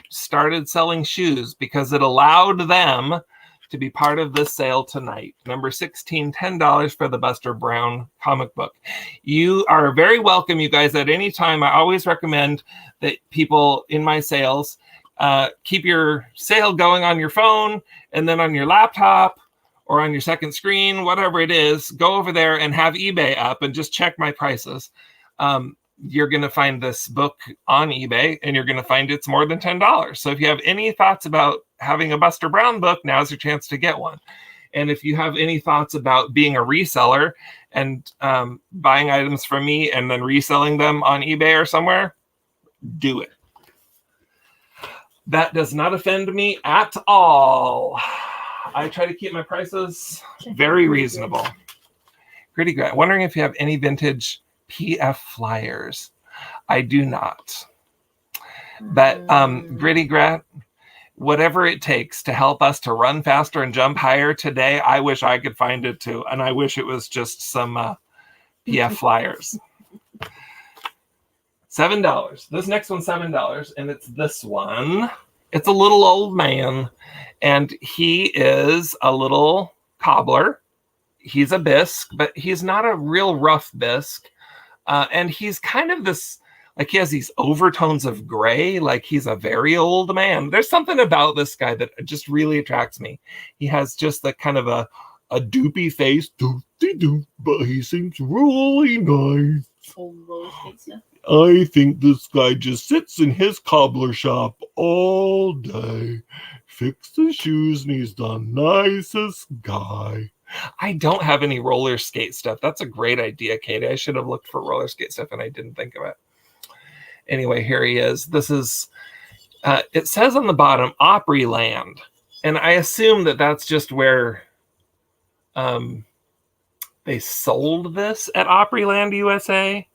started selling shoes because it allowed them to be part of this sale tonight. Number 16, $10 for the Buster Brown comic book. You are very welcome, you guys, at any time. I always recommend that people in my sales keep your sale going on your phone and then on your laptop or on your second screen, whatever it is. Go over there and have eBay up and just check my prices. You're going to find this book on eBay and you're going to find it's more than $10. So if you have any thoughts about having a Buster Brown book, now's your chance to get one. And if you have any thoughts about being a reseller and buying items from me and then reselling them on eBay or somewhere, do it. That does not offend me at all. I try to keep my prices very reasonable. Gritty Grat, wondering if you have any vintage PF flyers. I do not. But Gritty Grat, whatever it takes to help us to run faster and jump higher today, I wish I could find it too. And I wish it was just some PF flyers. $7. This next one's $7, and it's this one. It's a little old man, and he is a little cobbler. He's a bisque, but he's not a real rough bisque. And he's kind of this, like he has these overtones of gray, like he's a very old man. There's something about this guy that just really attracts me. He has just that kind of a doopy face, but he seems really nice. I think this guy just sits in his cobbler shop all day, fixes shoes, and he's the nicest guy. I don't have any roller skate stuff. That's a great idea, Katie. I should have looked for roller skate stuff and I didn't think of it. Anyway, here he is. This is, it says on the bottom, Opryland. And I assume that that's just where they sold this at Opryland, USA.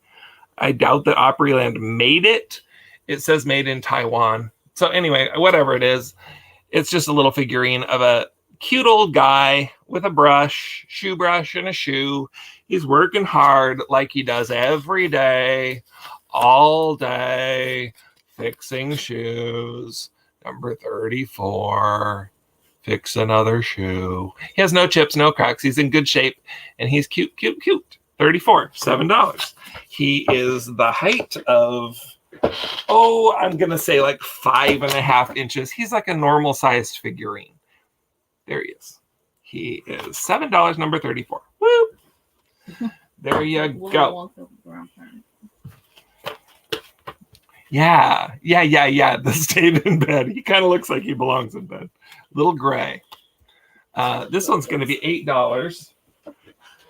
I doubt that Opryland made it. It says made in Taiwan. So anyway, whatever it is, it's just a little figurine of a cute old guy with a brush, shoe brush, and a shoe. He's working hard like he does every day, all day, fixing shoes. Number 34. Fix another shoe. He has no chips, no cracks. He's in good shape, and he's cute, cute, cute. 34, $7. He is the height of, I'm going to say like 5.5 inches. He's like a normal sized figurine. There he is. He is $7, number 34. Woo! There you go. Yeah. The stayed in bed. He kind of looks like he belongs in bed. Little gray. This one's going to be $8.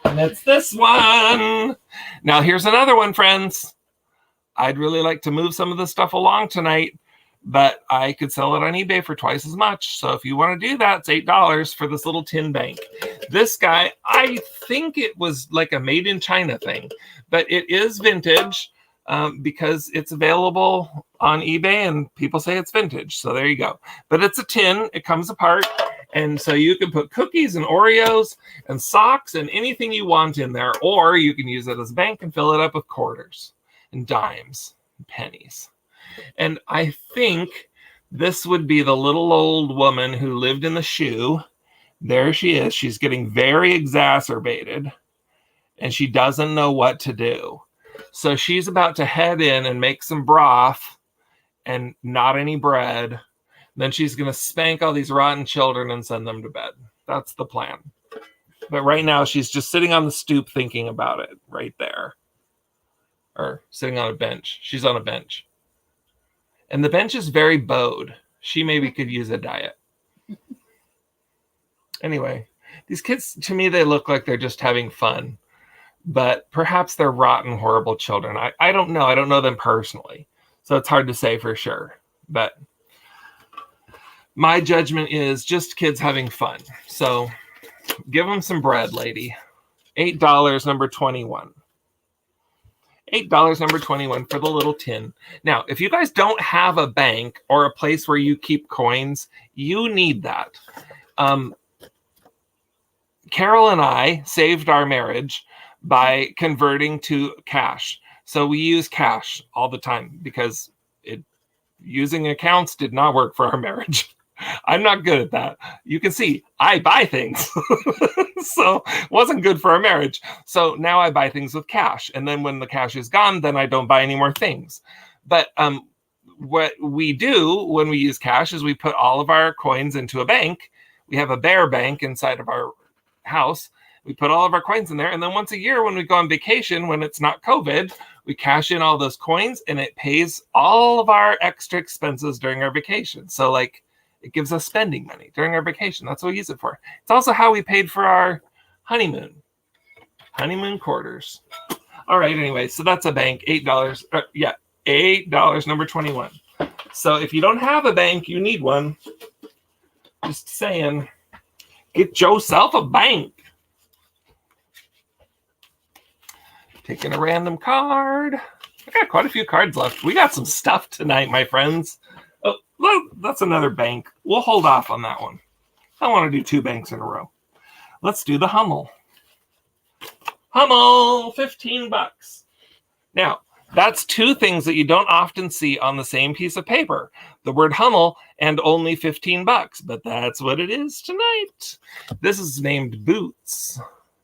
And it's this one. Now, here's another one, friends. I'd really like to move some of this stuff along tonight, but I could sell it on eBay for twice as much. So if you want to do that, it's $8 for this little tin bank. This guy, I think it was like a made in China thing, but it is vintage because it's available on eBay and people say it's vintage. So there you go. But it's a tin. It comes apart. And so you can put cookies and Oreos and socks and anything you want in there, or you can use it as a bank and fill it up with quarters and dimes and pennies. And I think this would be the little old woman who lived in the shoe. There she is. She's getting very exacerbated and she doesn't know what to do. So she's about to head in and make some broth and not any bread. Then she's going to spank all these rotten children and send them to bed. That's the plan. But right now, she's just sitting on the stoop thinking about it right there. Or sitting on a bench. She's on a bench. And the bench is very bowed. She maybe could use a diet. Anyway, these kids, to me, they look like they're just having fun. But perhaps they're rotten, horrible children. I don't know. I don't know them personally. So it's hard to say for sure. But my judgment is just kids having fun. So give them some bread, lady. $8, number 21. $8, number 21 for the little tin. Now, if you guys don't have a bank or a place where you keep coins, you need that. Carol and I saved our marriage by converting to cash. So we use cash all the time because using accounts did not work for our marriage. I'm not good at that. You can see I buy things. So it wasn't good for our marriage. So now I buy things with cash. And then when the cash is gone, then I don't buy any more things. But what we do when we use cash is we put all of our coins into a bank. We have a bear bank inside of our house. We put all of our coins in there. And then once a year when we go on vacation, when it's not COVID, we cash in all those coins and it pays all of our extra expenses during our vacation. So like, it gives us spending money during our vacation. That's what we use it for. It's also how we paid for our honeymoon quarters. All right, anyway, so that's a bank, $8. $8, number 21. So if you don't have a bank, you need one. Just saying, get yourself a bank. Taking a random card. I got quite a few cards left. We got some stuff tonight, my friends. Oh, look, that's another bank. We'll hold off on that one. I want to do 2 banks in a row. Let's do the hummel. Hummel, $15. Now, that's 2 things that you don't often see on the same piece of paper. The word hummel and only $15, but that's what it is tonight. This is named Boots.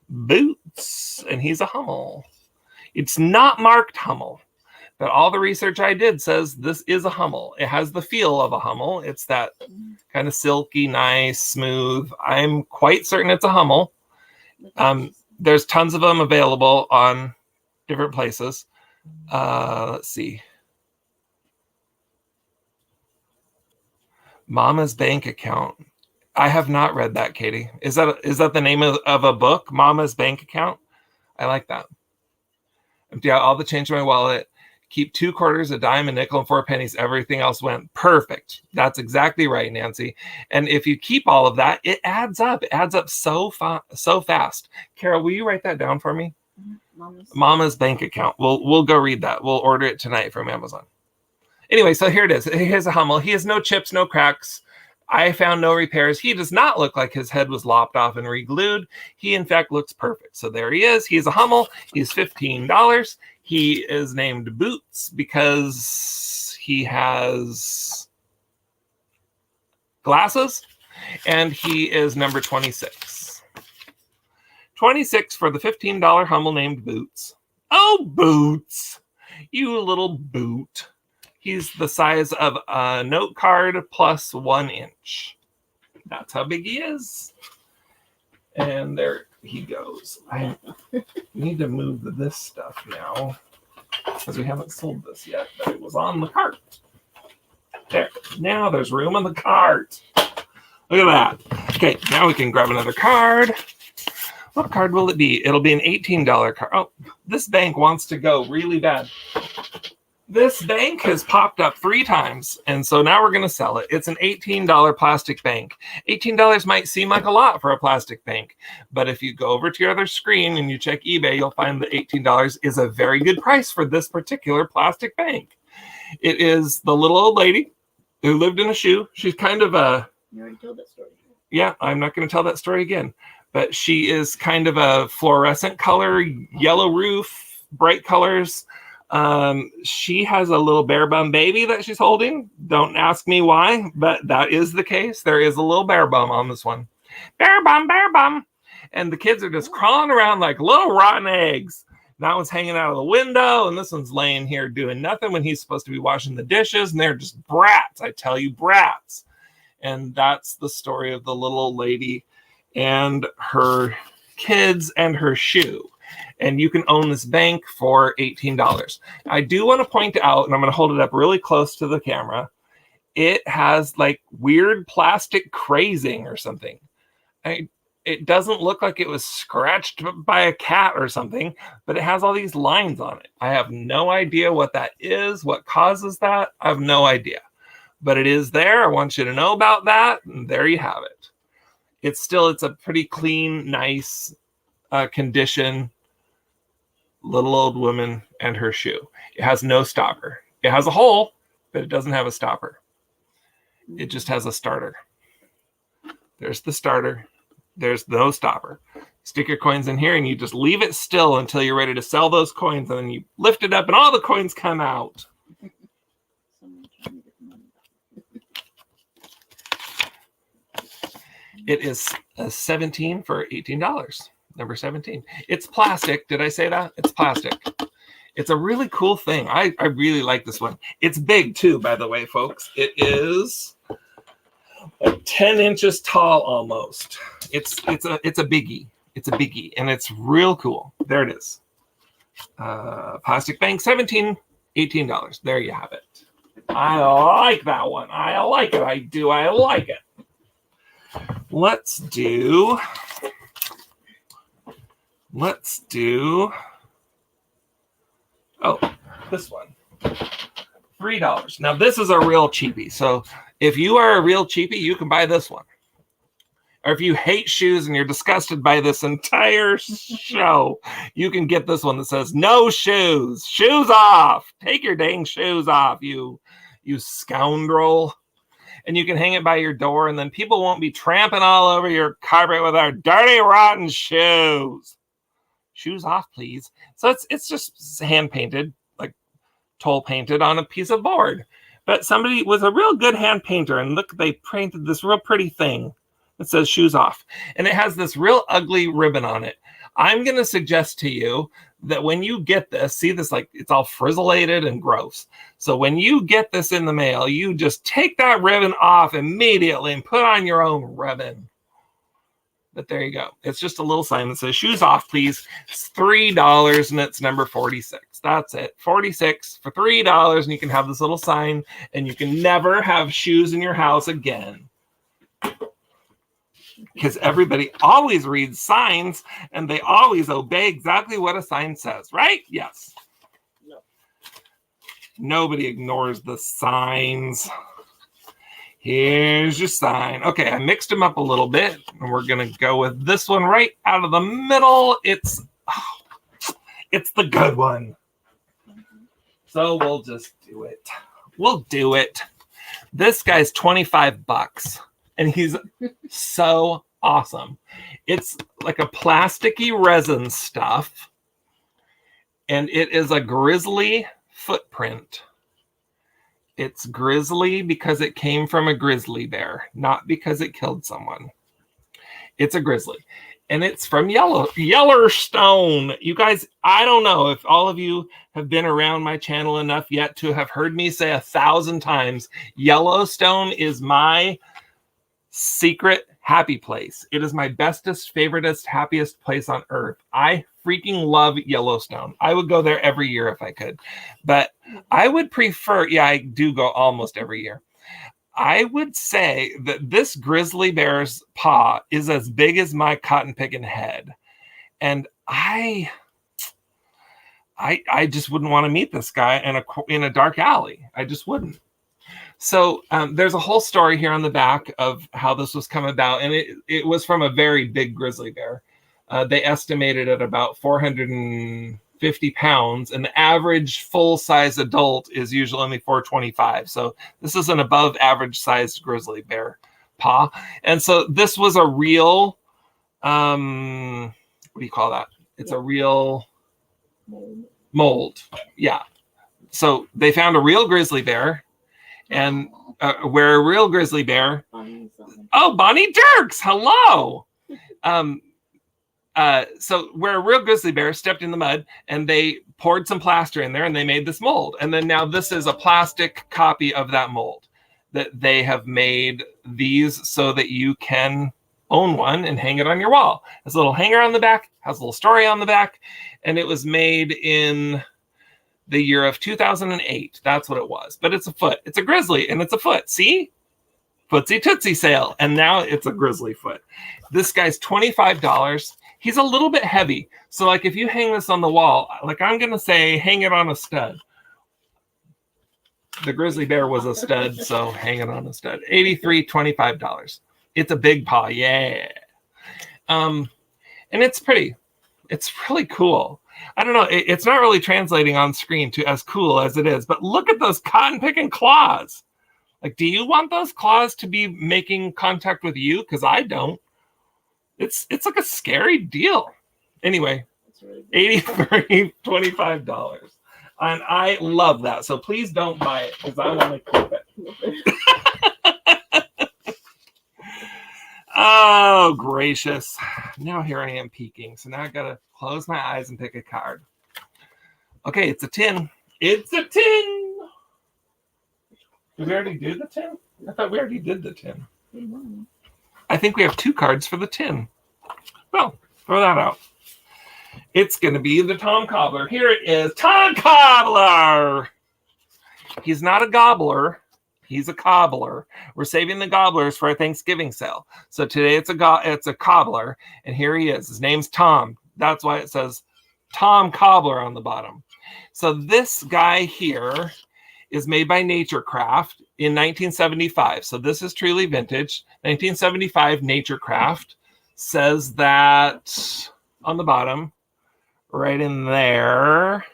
Boots, and he's a hummel. It's not marked hummel. But all the research I did says this is a hummel. It has the feel of a hummel. It's that kind of silky, nice, smooth. I'm quite certain it's a hummel. There's tons of them available on different places. Let's see. Mama's bank account. I have not read that, Katie. Is that the name of a book? Mama's bank account? I like that. Empty out all the change in my wallet. Keep 2 quarters, a dime, a nickel, and 4 pennies. Everything else went perfect. That's exactly right, Nancy. And if you keep all of that, it adds up. It adds up so fast. Carol, will you write that down for me? Mama's bank account. We'll go read that. We'll order it tonight from Amazon. Anyway, so here it is. Here's a hummel. He has no chips, no cracks. I found no repairs. He does not look like his head was lopped off and re-glued. He, in fact, looks perfect. So there he is. He's a hummel. He's $15. He is named Boots because he has glasses. And he is number 26. 26 for the $15 hummel named Boots. Oh, Boots. You little boot. He's the size of a note card plus 1 inch. That's how big he is. And there he goes. I need to move this stuff now because we haven't sold this yet, but it was on the cart. There. Now there's room on the cart. Look at that. Okay, now we can grab another card. What card will it be? It'll be an $18 card. Oh, this bank wants to go really bad. This bank has popped up 3 times, and so now we're going to sell it. It's an $18 plastic bank. $18 might seem like a lot for a plastic bank, but if you go over to your other screen and you check eBay, you'll find that $18 is a very good price for this particular plastic bank. It is the little old lady who lived in a shoe. She's kind of a... You already told that story. Yeah, I'm not going to tell that story again, but she is kind of a fluorescent color, yellow roof, bright colors. She has a little bear bum baby that she's holding. Don't ask me why, but that is the case. There is a little bear bum on this one. Bear bum, bear bum. And the kids are just crawling around like little rotten eggs. That one's hanging out of the window, and this one's laying here doing nothing when he's supposed to be washing the dishes, and they're just brats. I tell you, brats. And that's the story of the little old lady and her kids and her shoe. And you can own this bank for $18. I do want to point out, and I'm going to hold it up really close to the camera, it has like weird plastic crazing or something. It doesn't look like it was scratched by a cat or something, but it has all these lines on it. I have no idea what that is, what causes that. I have no idea. But it is there. I want you to know about that. And there you have it. It's a pretty clean, nice condition. Little old woman and her shoe. It has no stopper. It has a hole, but it doesn't have a stopper. It just has a starter. There's the starter. There's no stopper. Stick your coins in here and you just leave it still until you're ready to sell those coins. And then you lift it up and all the coins come out. It is a 17 for $18. Number 17. It's plastic. Did I say that? It's plastic. It's a really cool thing. I really like this one. It's big too, by the way, folks. It is like 10 inches tall almost. It's a biggie. It's a biggie, and it's real cool. There it is. Plastic bank, $17, $18. There you have it. I like that one. I like it. I do. I like it. Let's do. Oh, this one. $3. Now this is a real cheapie. So if you are a real cheapie, you can buy this one. Or if you hate shoes and you're disgusted by this entire show, you can get this one that says, no shoes, shoes off. Take your dang shoes off, you scoundrel. And you can hang it by your door, and then people won't be tramping all over your carpet with our dirty, rotten shoes. Shoes off, please. So it's just hand painted, like toll painted on a piece of board. But somebody was a real good hand painter, and look, they painted this real pretty thing. It says shoes off. And it has this real ugly ribbon on it. I'm going to suggest to you that when you get this, see this, like it's all frizzlated and gross. So when you get this in the mail, you just take that ribbon off immediately and put on your own ribbon. But there you go. It's just a little sign that says shoes off, please. It's $3 and it's number 46. That's it. 46 for $3. And you can have this little sign and you can never have shoes in your house again. Because everybody always reads signs and they always obey exactly what a sign says, right? Yes. No. Nobody ignores the signs. Here's your sign. Okay, I mixed them up a little bit, and we're going to go with this one right out of the middle. It's the good one. So we'll just do it. We'll do it. This guy's $25. And he's so awesome. It's like a plasticky resin stuff. And it is a grizzly footprint. It's grizzly because it came from a grizzly bear, not because it killed someone. It's a grizzly. And it's from Yellowstone. You guys, I don't know if all of you have been around my channel enough yet to have heard me say 1,000 times, Yellowstone is my secret happy place. It is my bestest, favoritist, happiest place on earth. I freaking love Yellowstone. I would go there every year if I could. But I would prefer, yeah, I do go almost every year. I would say that this grizzly bear's paw is as big as my cotton picking head. And I just wouldn't want to meet this guy in a dark alley. I just wouldn't. So there's a whole story here on the back of how this was come about. And it was from a very big grizzly bear. They estimated at about 450 pounds. And the average full-size adult is usually only 425. So this is an above-average-sized grizzly bear paw. And so this was a real, what do you call that? It's a real mold. Yeah. So they found a real grizzly bear. And where a real grizzly bear. Oh, Bonnie Dirks. Hello. So where a real grizzly bear stepped in the mud and they poured some plaster in there and they made this mold. And then now this is a plastic copy of that mold that they have made these so that you can own one and hang it on your wall. Has a little hanger on the back, has a little story on the back. And it was made in the year of 2008. That's what it was. But it's a foot. It's a grizzly and it's a foot. See? Footsie-Tootsie sale. And now it's a grizzly foot. This guy's $25. He's a little bit heavy. So like if you hang this on the wall, like I'm going to say hang it on a stud. The grizzly bear was a stud, so hang it on a stud. $25. It's a big paw. Yeah. And it's pretty. It's really cool. I don't know. It's not really translating on screen to as cool as it is, but look at those cotton picking claws. Like, do you want those claws to be making contact with you? Because I don't. It's like a scary deal. Anyway, That's really good. 83, $25. And I love that. So please don't buy it because I want to keep it. Oh, gracious. Now here I am peeking. So now I got to close my eyes and pick a card. Okay, it's a tin. It's a tin. Did we already do the tin? I thought we already did the tin. I think we have 2 cards for the tin. Well, throw that out. It's going to be the Tom Cobbler. Here it is. Tom Cobbler! He's not a gobbler. He's a cobbler. We're saving the gobblers for our Thanksgiving sale. So today it's a cobbler. And here he is. His name's Tom. That's why it says Tom Cobbler on the bottom. So this guy here is made by Naturecraft in 1975. So this is truly vintage. 1975 Naturecraft says that on the bottom, right in there.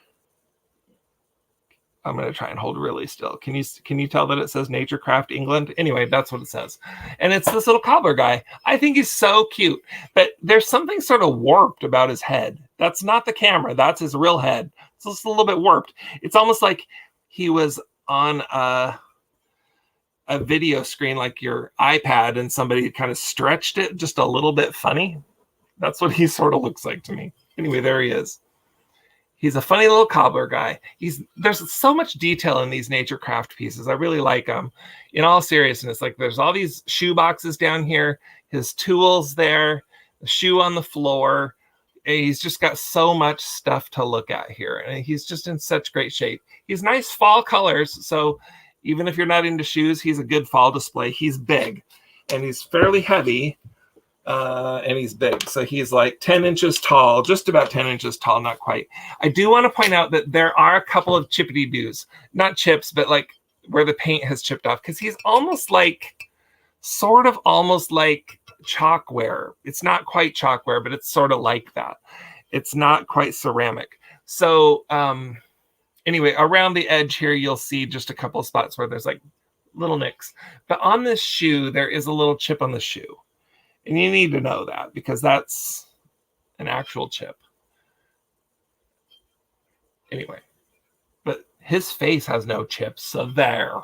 I'm going to try and hold really still. Can you tell that it says Naturecraft England? Anyway, that's what it says. And it's this little cobbler guy. I think he's so cute. But there's something sort of warped about his head. That's not the camera. That's his real head. It's just a little bit warped. It's almost like he was on a video screen like your iPad and somebody kind of stretched it just a little bit funny. That's what he sort of looks like to me. Anyway, there he is. He's a funny little cobbler guy. There's so much detail in these Naturecraft pieces. I really like them. In all seriousness, like there's all these shoe boxes down here, his tools there, the shoe on the floor. He's just got so much stuff to look at here. And he's just in such great shape. He's nice fall colors. So even if you're not into shoes, he's a good fall display. He's big and he's fairly heavy. And he's big. So he's like 10 inches tall, just about 10 inches tall, not quite. I do want to point out that there are a couple of chippity doos, not chips, but like where the paint has chipped off, because he's almost like chalkware. It's not quite chalkware, but it's sort of like that. It's not quite ceramic. So anyway, around the edge here, you'll see just a couple of spots where there's like little nicks. But on this shoe, there is a little chip on the shoe. And you need to know that because that's an actual chip. Anyway, but his face has no chips, so there.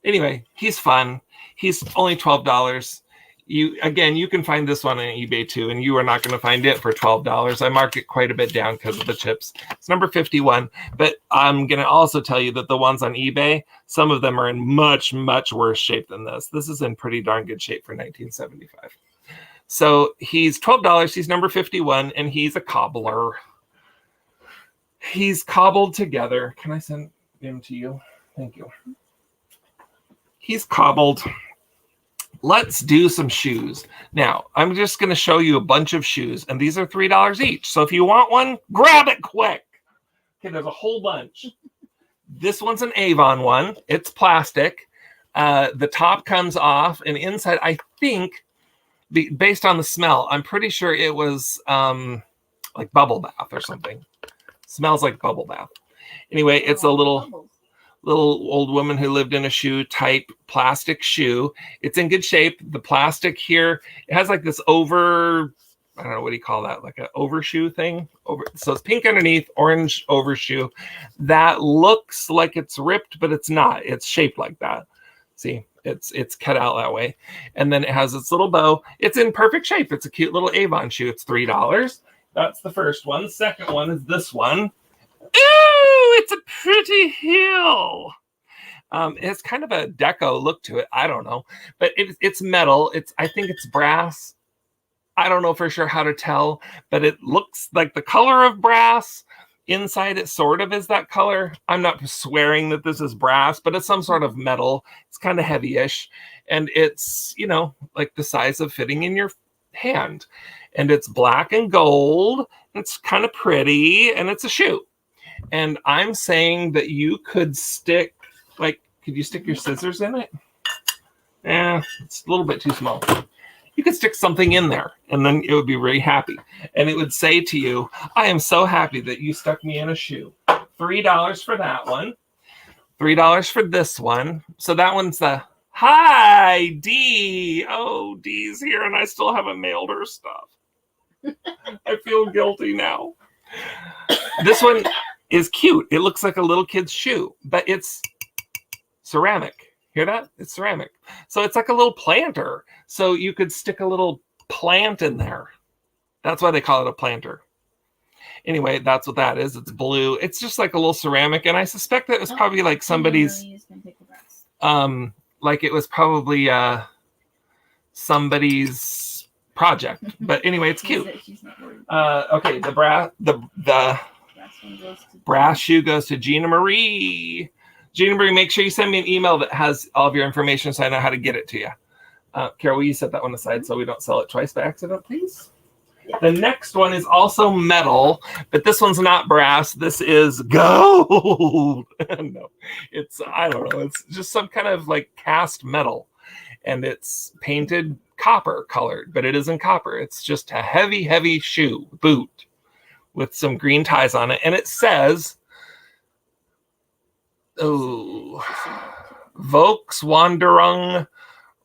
Anyway, he's fun. He's only $12. You can find this one on eBay too, and you are not going to find it for $12. I mark it quite a bit down because of the chips. It's number 51, but I'm going to also tell you that the ones on eBay, some of them are in much, much worse shape than this. This is in pretty darn good shape for 1975. So he's $12. He's number 51, and he's a cobbler. He's cobbled together. Can I send him to you? Thank you. He's cobbled. Let's do some shoes. Now, I'm just going to show you a bunch of shoes, and these are $3 each. So if you want one, grab it quick. Okay, there's a whole bunch. This one's an Avon one. It's plastic. The top comes off, and inside, I think, based on the smell, I'm pretty sure it was like bubble bath or something. Smells like bubble bath. Anyway, it's a little old woman who lived in a shoe type plastic shoe. It's in good shape. The plastic here, it has like this I don't know, what do you call that? Like an overshoe thing. So it's pink underneath, orange overshoe. That looks like it's ripped, but it's not. It's shaped like that. See, it's cut out that way. And then it has its little bow. It's in perfect shape. It's a cute little Avon shoe. It's $3. That's the first one. The second one is this one. Ooh, it's a pretty heel. It's kind of a deco look to it. I don't know, but it's metal. I think it's brass. I don't know for sure how to tell, but it looks like the color of brass. Inside it sort of is that color. I'm not swearing that this is brass, but it's some sort of metal. It's kind of heavy-ish, and it's, like the size of fitting in your hand. And it's black and gold. It's kind of pretty, and it's a shoe. And I'm saying that you could stick, could you stick your scissors in it? It's a little bit too small. You could stick something in there, and then it would be really happy. And it would say to you, I am so happy that you stuck me in a shoe. $3 for that one. $3 for this one. So that one's the Hi, Dee. Oh, Dee's here, and I still haven't mailed her stuff. I feel guilty now. This one is cute. It looks like a little kid's shoe, but it's ceramic. Hear that? It's ceramic. So it's like a little planter. So you could stick a little plant in there. That's why they call it a planter. Anyway, that's what that is. It's blue. It's just like a little ceramic, and I suspect that it was probably like somebody's like it was probably somebody's project. But anyway, it's cute. Okay, the brass shoe goes to Gina Marie. Gina Marie, make sure you send me an email that has all of your information so I know how to get it to you. Carol, will you set that one aside so we don't sell it twice by accident, please? Yeah. The next one is also metal, but this one's not brass. This is gold. No, it's, I don't know. It's just some kind of like cast metal, and it's painted copper colored, but it isn't copper. It's just a heavy, heavy shoe, boot with some green ties on it. And it says, Volkswanderung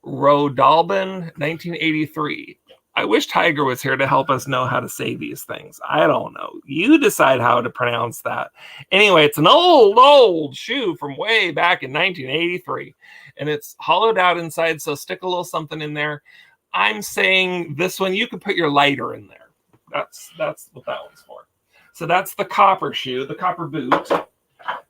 Rodalben 1983. I wish Tiger was here to help us know how to say these things. I don't know. You decide how to pronounce that. Anyway, it's an old shoe from way back in 1983. And it's hollowed out inside, so stick a little something in there. I'm saying this one, you could put your lighter in there. That's what that one's for. So that's the copper shoe, the copper boot.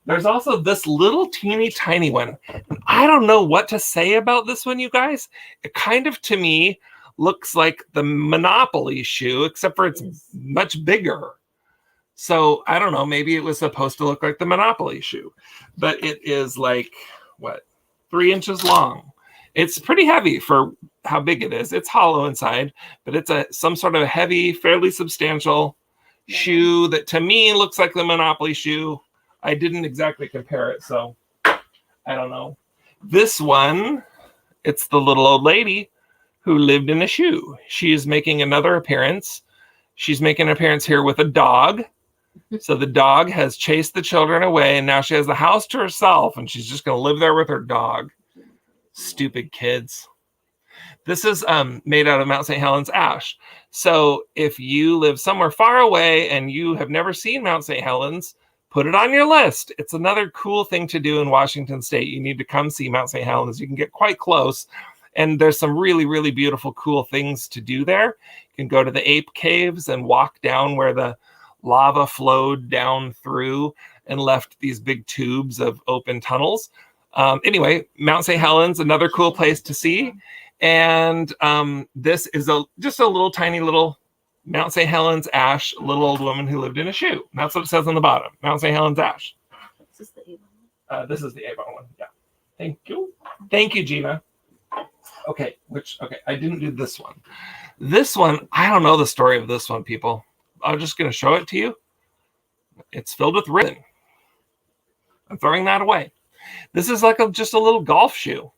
There's also this little teeny tiny one. I don't know what to say about this one, you guys. It kind of, to me, looks like the Monopoly shoe, except for it's much bigger. So I don't know, maybe it was supposed to look like the Monopoly shoe, but it is like, what, 3 inches long. It's pretty heavy for how big it is. It's hollow inside, but it's some sort of heavy, fairly substantial shoe that to me looks like the Monopoly shoe. I didn't exactly compare it, so I don't know. This one, it's the little old lady who lived in a shoe. She is making another appearance. She's making an appearance here with a dog. So the dog has chased the children away, and now she has the house to herself, and she's just going to live there with her dog. Stupid kids. This is made out of Mount St. Helens ash. So if you live somewhere far away and you have never seen Mount St. Helens, put it on your list. It's another cool thing to do in Washington State. You need to come see Mount St. Helens. You can get quite close. And there's some really, really beautiful, cool things to do there. You can go to the ape caves and walk down where the lava flowed down through and left these big tubes of open tunnels. Anyway, Mount St. Helens, another cool place to see. And this is just a little tiny little Mount St. Helens ash, little old woman who lived in a shoe. And that's what it says on the bottom. Mount St. Helens ash. Is this the Avon? This is the Avon one. Yeah. Thank you. Thank you, Gina. Okay, I didn't do this one. This one, I don't know the story of this one, people. I'm just going to show it to you. It's filled with ribbon. I'm throwing that away. This is like just a little golf shoe.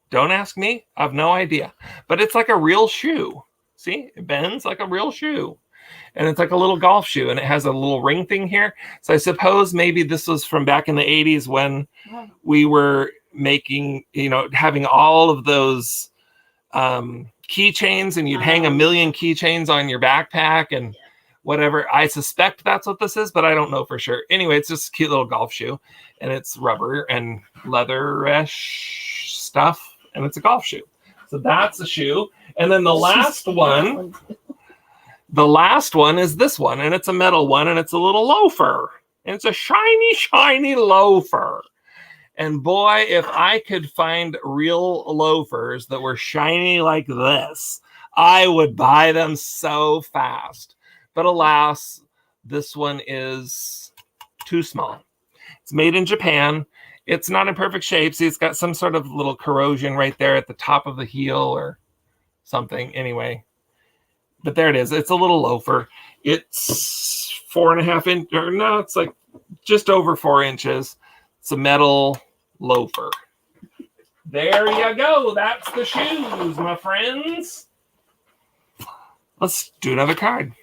Don't ask me. I have no idea. But it's like a real shoe. See? It bends like a real shoe. And it's like a little golf shoe. And it has a little ring thing here. So I suppose maybe this was from back in the 80s when we were making, having all of those keychains, and you'd hang 1 million keychains on your backpack and whatever. I suspect that's what this is, but I don't know for sure. Anyway, it's just a cute little golf shoe, and it's rubber and leather-ish stuff, and it's a golf shoe. So that's a shoe. And then the last one is this one, and it's a metal one, and it's a little loafer. And it's a shiny, shiny loafer. And boy, if I could find real loafers that were shiny like this, I would buy them so fast. But alas, this one is too small. It's made in Japan. It's not in perfect shape. See, it's got some sort of little corrosion right there at the top of the heel or something. Anyway, but there it is. It's a little loafer. It's 4.5 inches, or no, it's like just over 4 inches. It's a metal loafer. There you go. That's the shoes, my friends. Let's do another card.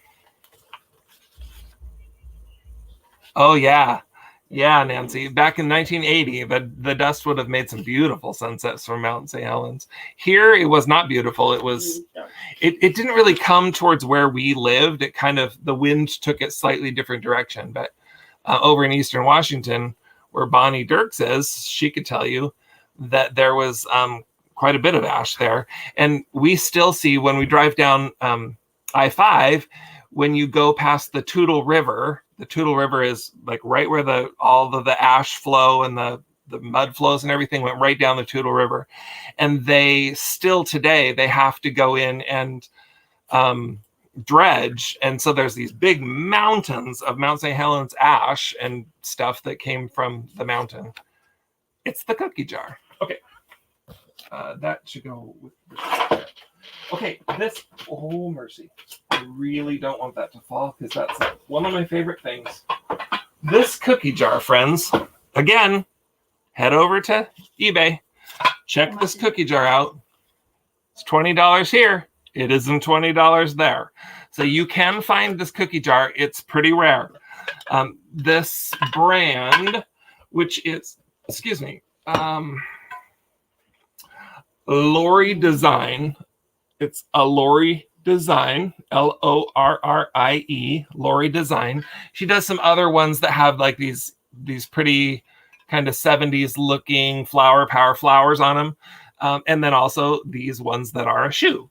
Oh, yeah. Yeah, Nancy. Back in 1980, the dust would have made some beautiful sunsets from Mount St. Helens. Here, it was not beautiful. It didn't really come towards where we lived. It kind of, the wind took it slightly different direction. But over in Eastern Washington, where Bonnie Dirks is, she could tell you that there was quite a bit of ash there. And we still see when we drive down I-5, when you go past the Toutle River is like right where all of the ash flow and the mud flows and everything went right down the Toutle River. And they still today, they have to go in and dredge. And so there's these big mountains of Mount St. Helens ash and stuff that came from the mountain. It's the cookie jar. Okay. That should go with this. Okay, this, oh mercy. I really don't want that to fall because that's one of my favorite things. This cookie jar, friends, again, head over to eBay. Check this cookie jar out. It's $20 here. It isn't $20 there. So you can find this cookie jar. It's pretty rare. This brand, which is, excuse me, Lori Design. It's a Lori Design, Lorrie, Lori Design. She does some other ones that have like these pretty kind of 70s looking flower power flowers on them. And then also these ones that are a shoe.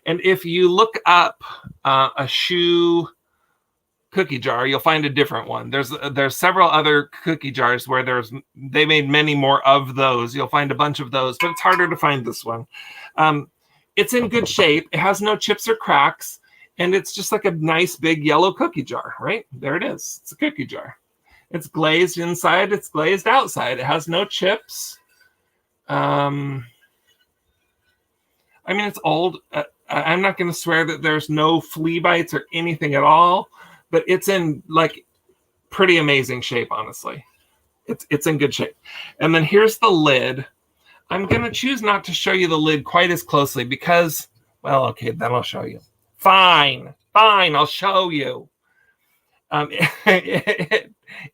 And if you look up a shoe cookie jar, you'll find a different one. There's several other cookie jars where they made many more of those. You'll find a bunch of those, but it's harder to find this one. It's in good shape. It has no chips or cracks, and it's just like a nice big yellow cookie jar, right? There it is. It's a cookie jar. It's glazed inside. It's glazed outside. It has no chips. I mean, it's old. I'm not going to swear that there's no flea bites or anything at all, but it's in like pretty amazing shape, honestly. It's in good shape. And then here's the lid. I'm going to choose not to show you the lid quite as closely because, well, okay, then I'll show you. Fine, I'll show you.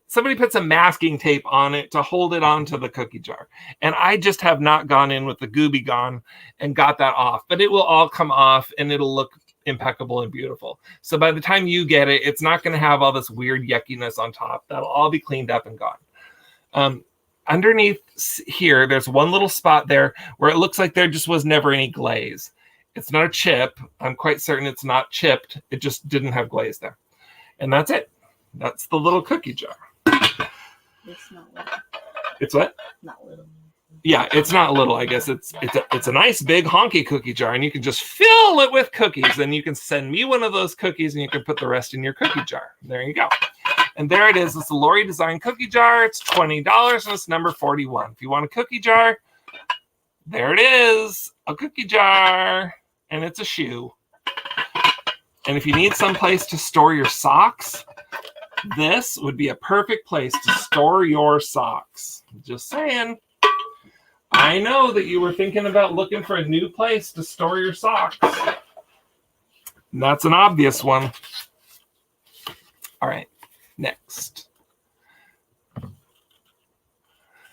Somebody put some masking tape on it to hold it onto the cookie jar. And I just have not gone in with the Gooby Gone and got that off. But it will all come off and it'll look impeccable and beautiful. So by the time you get it, it's not going to have all this weird yuckiness on top. That'll all be cleaned up and gone. Underneath here, there's one little spot there where it looks like there just was never any glaze. It's not a chip. I'm quite certain it's not chipped. It just didn't have glaze there. And that's it. That's the little cookie jar. It's not little. It's what? Not little. Yeah, it's not little. I guess it's a nice big honky cookie jar, and you can just fill it with cookies. And you can send me one of those cookies, and you can put the rest in your cookie jar. There you go. And there it is. It's a Lori Design cookie jar. It's $20, and it's number 41. If you want a cookie jar, there it is. A cookie jar, and it's a shoe. And if you need some place to store your socks, this would be a perfect place to store your socks. Just saying. I know that you were thinking about looking for a new place to store your socks. And that's an obvious one. All right, next.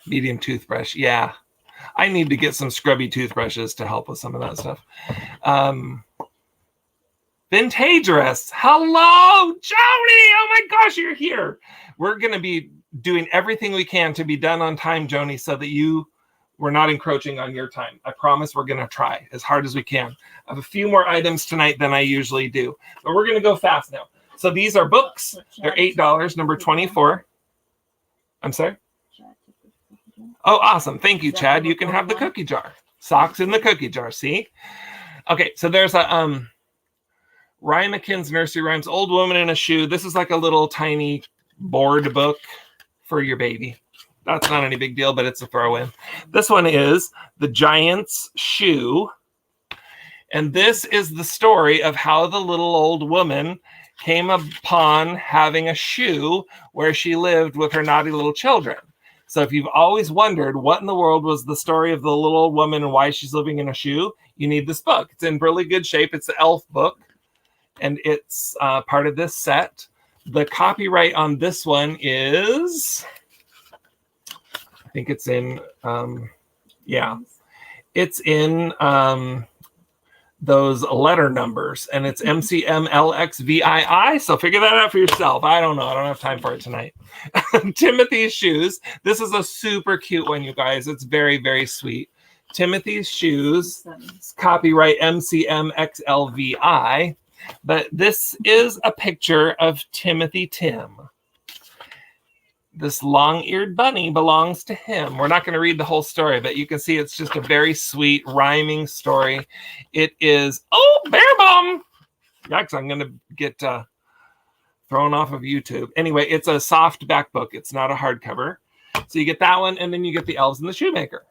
Medium toothbrush. Yeah, I need to get some scrubby toothbrushes to help with some of that stuff. Vintagerous. Hello, Jody. Oh my gosh, you're here. We're going to be doing everything we can to be done on time, Joni, so that we're not encroaching on your time. I promise we're going to try as hard as we can. I have a few more items tonight than I usually do, but we're going to go fast now. So these are books. They're $8, number 24. I'm sorry? Oh, awesome. Thank you, Chad. You can have the cookie jar. Socks in the cookie jar, see? Okay, so there's a Ryan McKinn's Nursery Rhymes, Old Woman in a Shoe. This is like a little tiny board book for your baby. That's not any big deal, but it's a throw-in. This one is The Giant's Shoe. And this is the story of how the little old woman came upon having a shoe where she lived with her naughty little children. So if you've always wondered what in the world was the story of the little old woman and why she's living in a shoe, you need this book. It's in really good shape. It's the Elf book, and it's part of this set. The copyright on this one is think it's in, yeah, it's in those letter numbers, and it's MCMLXVII. So figure that out for yourself. I don't know. I don't have time for it tonight. Timothy's shoes. This is a super cute one, you guys. It's very, very sweet. Timothy's shoes, copyright MCMXLVI. But this is a picture of Timothy Tim. This long-eared bunny belongs to him. We're not going to read the whole story, but you can see it's just a very sweet rhyming story. It is, oh, bear bum. Yikes, I'm going to get thrown off of YouTube. Anyway, it's a soft back book. It's not a hardcover. So you get that one, and then you get the Elves and the Shoemaker.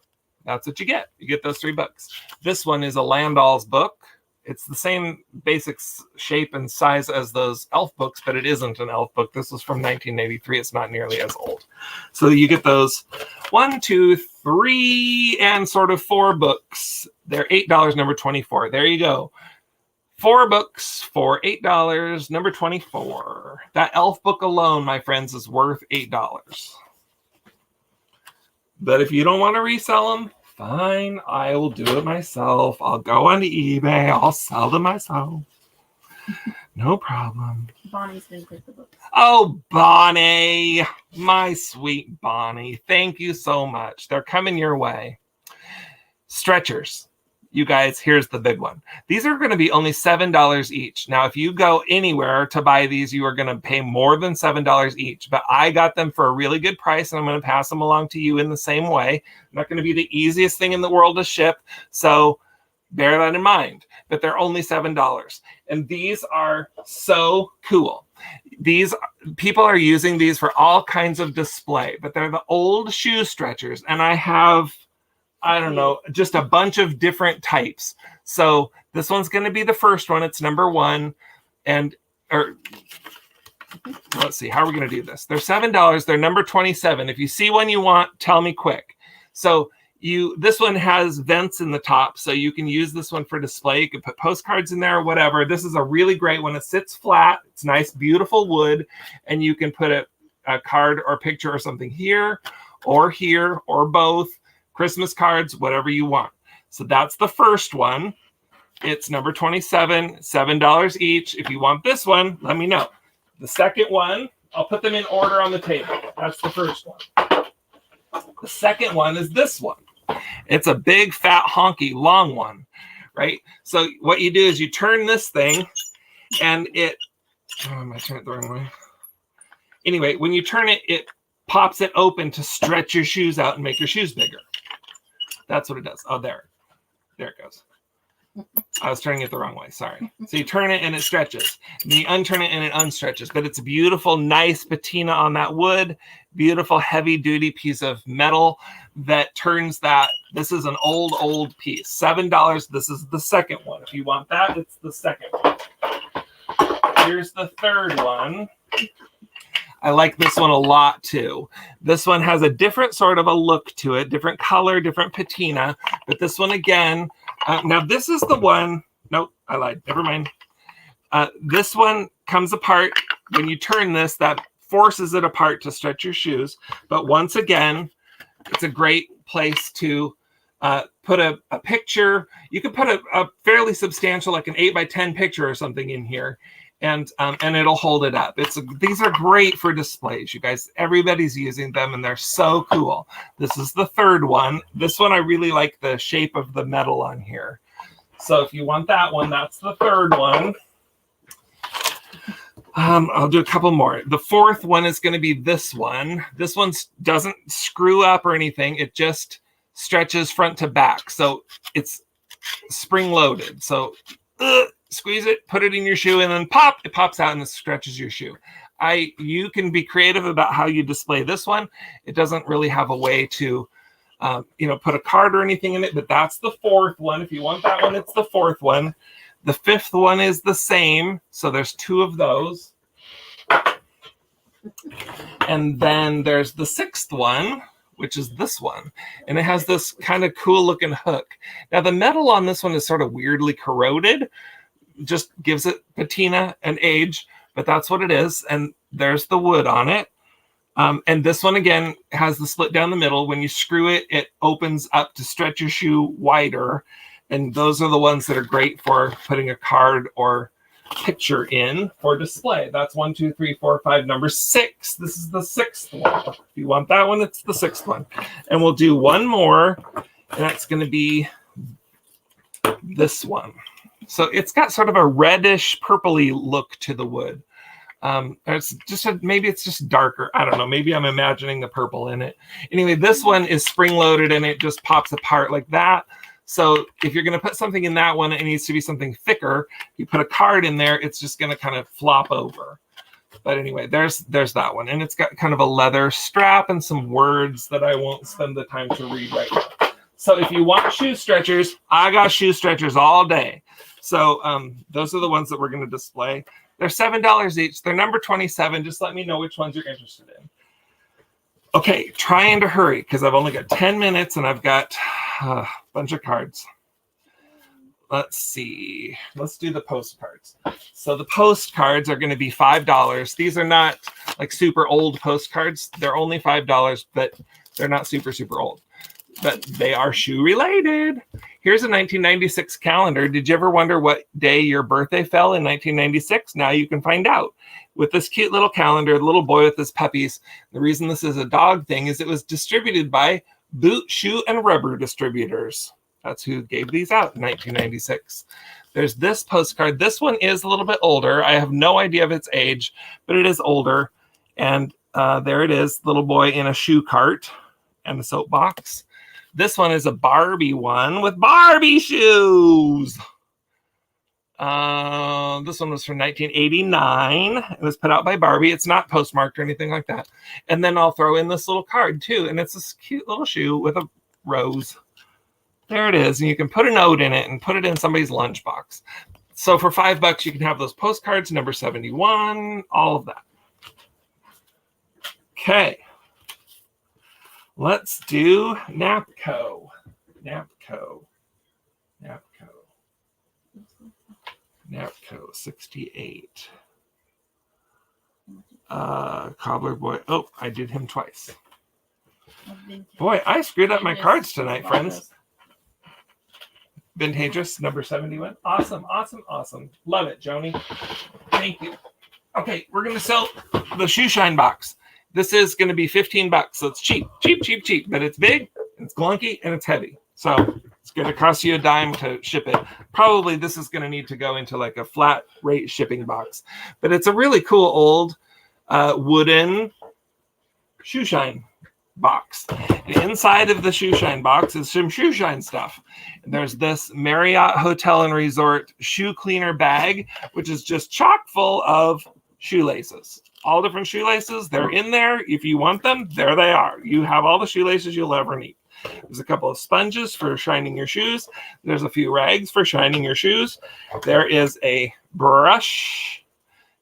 That's what you get. You get those 3 books. This one is a Landall's book. It's the same basic shape and size as those elf books, but it isn't an elf book. This was from 1983. It's not nearly as old. So you get those 1, 2, 3, and sort of 4 books. They're $8, number 24. There you go. 4 books for $8, number 24. That elf book alone, my friends, is worth $8. But if you don't want to resell them, fine, I will do it myself. I'll go onto eBay. I'll sell them myself. No problem. Bonnie's been good the book. Oh, Bonnie, my sweet Bonnie. Thank you so much. They're coming your way. Stretchers. You guys, here's the big one. These are going to be only $7 each. Now, if you go anywhere to buy these, you are going to pay more than $7 each. But I got them for a really good price, and I'm going to pass them along to you in the same way. Not going to be the easiest thing in the world to ship, so bear that in mind. But they're only $7. And these are so cool. These people are using these for all kinds of display, but they're the old shoe stretchers. And I have, I don't know, just a bunch of different types. So this one's going to be the first one. It's number 1. And let's see, how are we going to do this? They're $7. They're number 27. If you see one you want, tell me quick. So this one has vents in the top, so you can use this one for display. You can put postcards in there or whatever. This is a really great one. It sits flat. It's nice, beautiful wood. And you can put a card or picture or something here or both. Christmas cards, whatever you want. So that's the first one. It's number 27, $7 each. If you want this one, let me know. The second one, I'll put them in order on the table. That's the first one. The second one is this one. It's a big, fat, honky, long one, right? So what you do is you turn this thing, and it, I might turn it the wrong way. Anyway, when you turn it, it pops it open to stretch your shoes out and make your shoes bigger. That's what it does. Oh, there it goes. I was turning it the wrong way. Sorry. So you turn it and it stretches. And you unturn it and it unstretches. But it's a beautiful, nice patina on that wood. Beautiful, heavy-duty piece of metal that turns that. This is an old piece. $7. This is the second one. If you want that, it's the second one. Here's the third one. I like this one a lot too. This one has a different sort of a look to it, different color, different patina. But this one again, now this is the one, nope, I lied, never mind. This one comes apart. When you turn this, that forces it apart to stretch your shoes. But once again, it's a great place to put a picture. You could put a fairly substantial, like an 8x10 picture or something in here. And it'll hold it up. These are great for displays, you guys. Everybody's using them, and they're so cool. This is the third one. This one, I really like the shape of the metal on here. So if you want that one, that's the third one. I'll do a couple more. The fourth one is going to be this one. This one doesn't screw up or anything. It just stretches front to back. So it's spring-loaded. So squeeze it, put it in your shoe, and then pop, it pops out and it stretches your shoe. You can be creative about how you display this one. It doesn't really have a way to, put a card or anything in it, but that's the fourth one. If you want that one, it's the fourth one. The fifth one is the same. So there's 2 of those. And then there's the sixth one, which is this one. And it has this kind of cool looking hook. Now the metal on this one is sort of weirdly corroded. Just gives it patina and age, but that's what it is. And there's the wood on it. And this one, again, has the split down the middle. When you screw it, it opens up to stretch your shoe wider. And those are the ones that are great for putting a card or picture in for display. That's 1, 2, 3, 4, 5, number 6. This is the 6th one. If you want that one, it's the 6th one. And we'll do one more, and that's going to be this one. So it's got sort of a reddish purpley look to the wood. It's just maybe it's just darker. I don't know. Maybe I'm imagining the purple in it. Anyway, this one is spring loaded and it just pops apart like that. So if you're going to put something in that one, it needs to be something thicker. You put a card in there, it's just going to kind of flop over. But anyway, there's that one. And it's got kind of a leather strap and some words that I won't spend the time to read right now. So if you want shoe stretchers, I got shoe stretchers all day. So those are the ones that we're going to display. They're $7 each. They're number 27. Just let me know which ones you're interested in. Okay, trying to hurry because I've only got 10 minutes and I've got a bunch of cards. Let's see. Let's do the postcards. So the postcards are going to be $5. These are not like super old postcards. They're only $5, but they're not super, super old. But they are shoe related. Here's a 1996 calendar. Did you ever wonder what day your birthday fell in 1996? Now you can find out. With this cute little calendar, the little boy with his puppies. The reason this is a dog thing is it was distributed by Boot, Shoe, and Rubber Distributors. That's who gave these out in 1996. There's this postcard. This one is a little bit older. I have no idea of its age, but it is older. And there it is, little boy in a shoe cart and a soapbox. This one is a Barbie one with Barbie shoes. This one was from 1989. It was put out by Barbie. It's not postmarked or anything like that. And then I'll throw in this little card too. And it's this cute little shoe with a rose. There it is. And you can put a note in it and put it in somebody's lunchbox. So for $5, you can have those postcards, number 71, all of that. Okay. Let's do Napco. Napco 68. Cobbler boy. Oh, I did him twice. Boy, I screwed up my cards tonight, friends. Vintageous, number 71. Awesome, awesome, awesome. Love it, Joni. Thank you. Okay, we're going to sell the shoe shine box. This is going to be $15, so it's cheap, but it's big, it's glunky, and it's heavy. So it's going to cost you a dime to ship it. Probably this is going to need to go into like a flat rate shipping box. But it's a really cool old wooden shoe shine box. And inside of the shoe shine box is some shoe shine stuff. And there's this Marriott Hotel and Resort shoe cleaner bag, which is just chock full of shoelaces. All different shoelaces. They're in there. If you want them, there they are. You have all the shoelaces you'll ever need. There's a couple of sponges for shining your shoes. There's a few rags for shining your shoes. There is a brush.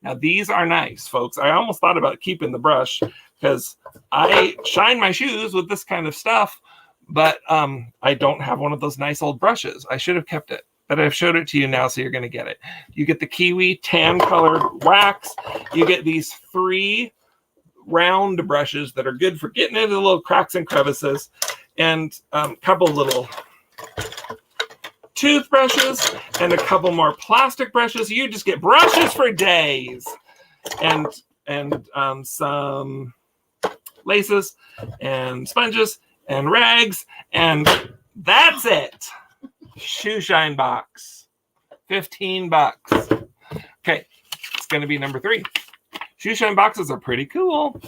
Now, these are nice, folks. I almost thought about keeping the brush because I shine my shoes with this kind of stuff, but I don't have one of those nice old brushes. I should have kept it. But I've showed it to you now, so you're going to get it. You get the kiwi tan colored wax. You get these 3 round brushes that are good for getting into the little cracks and crevices. And a couple little toothbrushes and a couple more plastic brushes. You just get brushes for days. And some laces and sponges and rags. And that's it. Shoe shine box, $15. Okay, it's going to be number 3. Shoe shine boxes are pretty cool.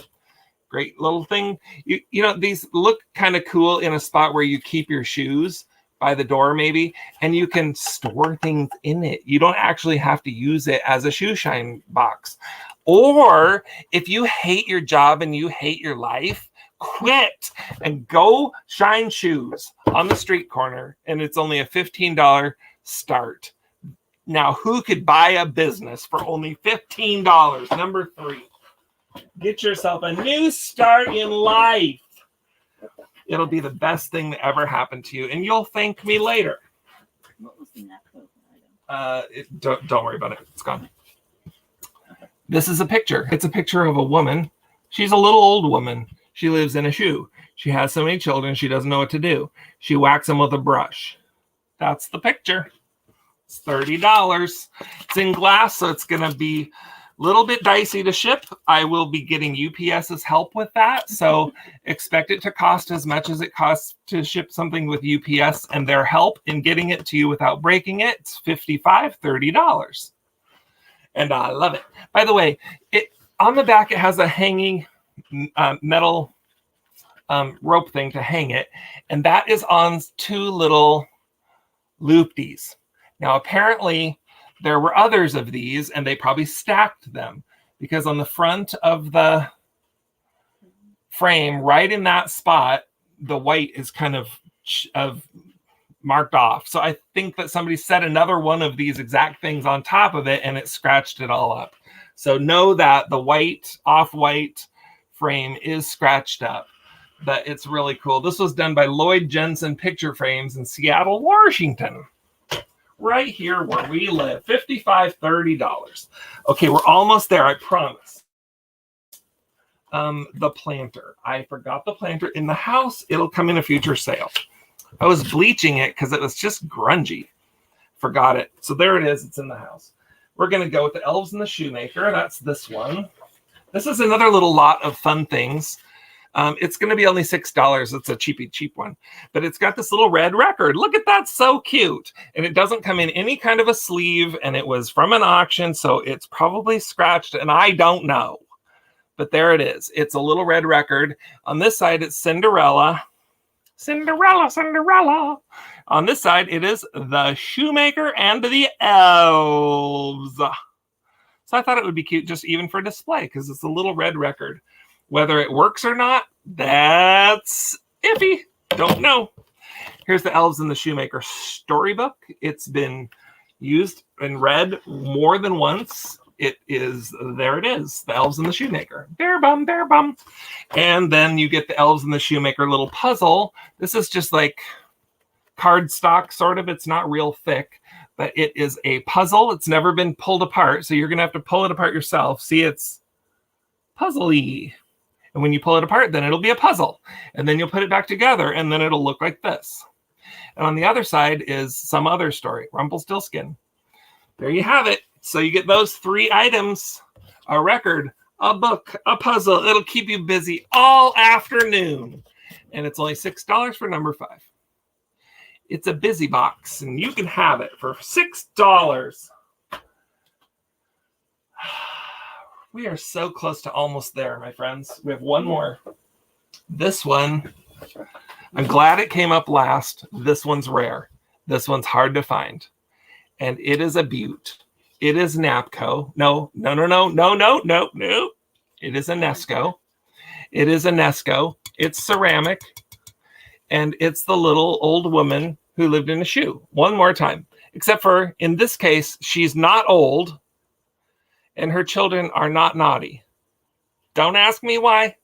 Great little thing. You know, these look kind of cool in a spot where you keep your shoes by the door maybe, and you can store things in it. You don't actually have to use it as a shoe shine box. Or if you hate your job and you hate your life, quit and go shine shoes on the street corner, and it's only a $15 start. Now, who could buy a business for only $15? Number 3, get yourself a new start in life. It'll be the best thing that ever happened to you, and you'll thank me later. What was the Napco item? Don't worry about it. It's gone. This is a picture. It's a picture of a woman She's a little old woman. She lives in a shoe. She has so many children, she doesn't know what to do. She whacks them with a brush. That's the picture. It's $30. It's in glass, so it's going to be a little bit dicey to ship. I will be getting UPS's help with that, so expect it to cost as much as it costs to ship something with UPS and their help in getting it to you without breaking it. It's $30. And I love it. By the way, on the back, it has a hanging metal rope thing to hang it, and that is on two little loopties. Now, apparently, there were others of these, and they probably stacked them, because on the front of the frame, right in that spot, the white is kind of marked off. So I think that somebody set another one of these exact things on top of it, and it scratched it all up. So know that the white, off-white frame is scratched up. But it's really cool. This was done by Lloyd Jensen Picture Frames in Seattle, Washington. Right here where we live. $30. Okay, we're almost there, I promise. The planter. I forgot the planter in the house. It'll come in a future sale. I was bleaching it because it was just grungy. Forgot it. So there it is. It's in the house. We're going to go with the Elves and the Shoemaker. That's this one. This is another little lot of fun things. It's going to be only $6. It's a cheap one. But it's got this little red record. Look at that. So cute. And it doesn't come in any kind of a sleeve. And it was from an auction. So it's probably scratched. And I don't know. But there it is. It's a little red record. On this side, it's Cinderella. Cinderella. On this side, it is the Shoemaker and the Elves. So I thought it would be cute just even for display because it's a little red record. Whether it works or not, that's iffy. Don't know. Here's the Elves and the Shoemaker storybook. It's been used and read more than once. There it is, the Elves and the Shoemaker. Bear bum. And then you get the Elves and the Shoemaker little puzzle. This is just like cardstock, sort of. It's not real thick, but it is a puzzle. It's never been pulled apart, so you're going to have to pull it apart yourself. See, it's puzzly. And when you pull it apart, then it'll be a puzzle. And then you'll put it back together, and then it'll look like this. And on the other side is some other story, Rumpelstiltskin. There you have it. So you get those three items, a record, a book, a puzzle. It'll keep you busy all afternoon. And it's only $6 for number 5. It's a busy box, and you can have it for $6. We are so close to almost there, my friends. We have one more. This one, I'm glad it came up last. This one's rare. This one's hard to find. And it is a beaut. It is Napco. No. It is a Nesco. It's ceramic. And it's the little old woman who lived in a shoe. One more time. Except for, in this case, she's not old. And her children are not naughty. Don't ask me why.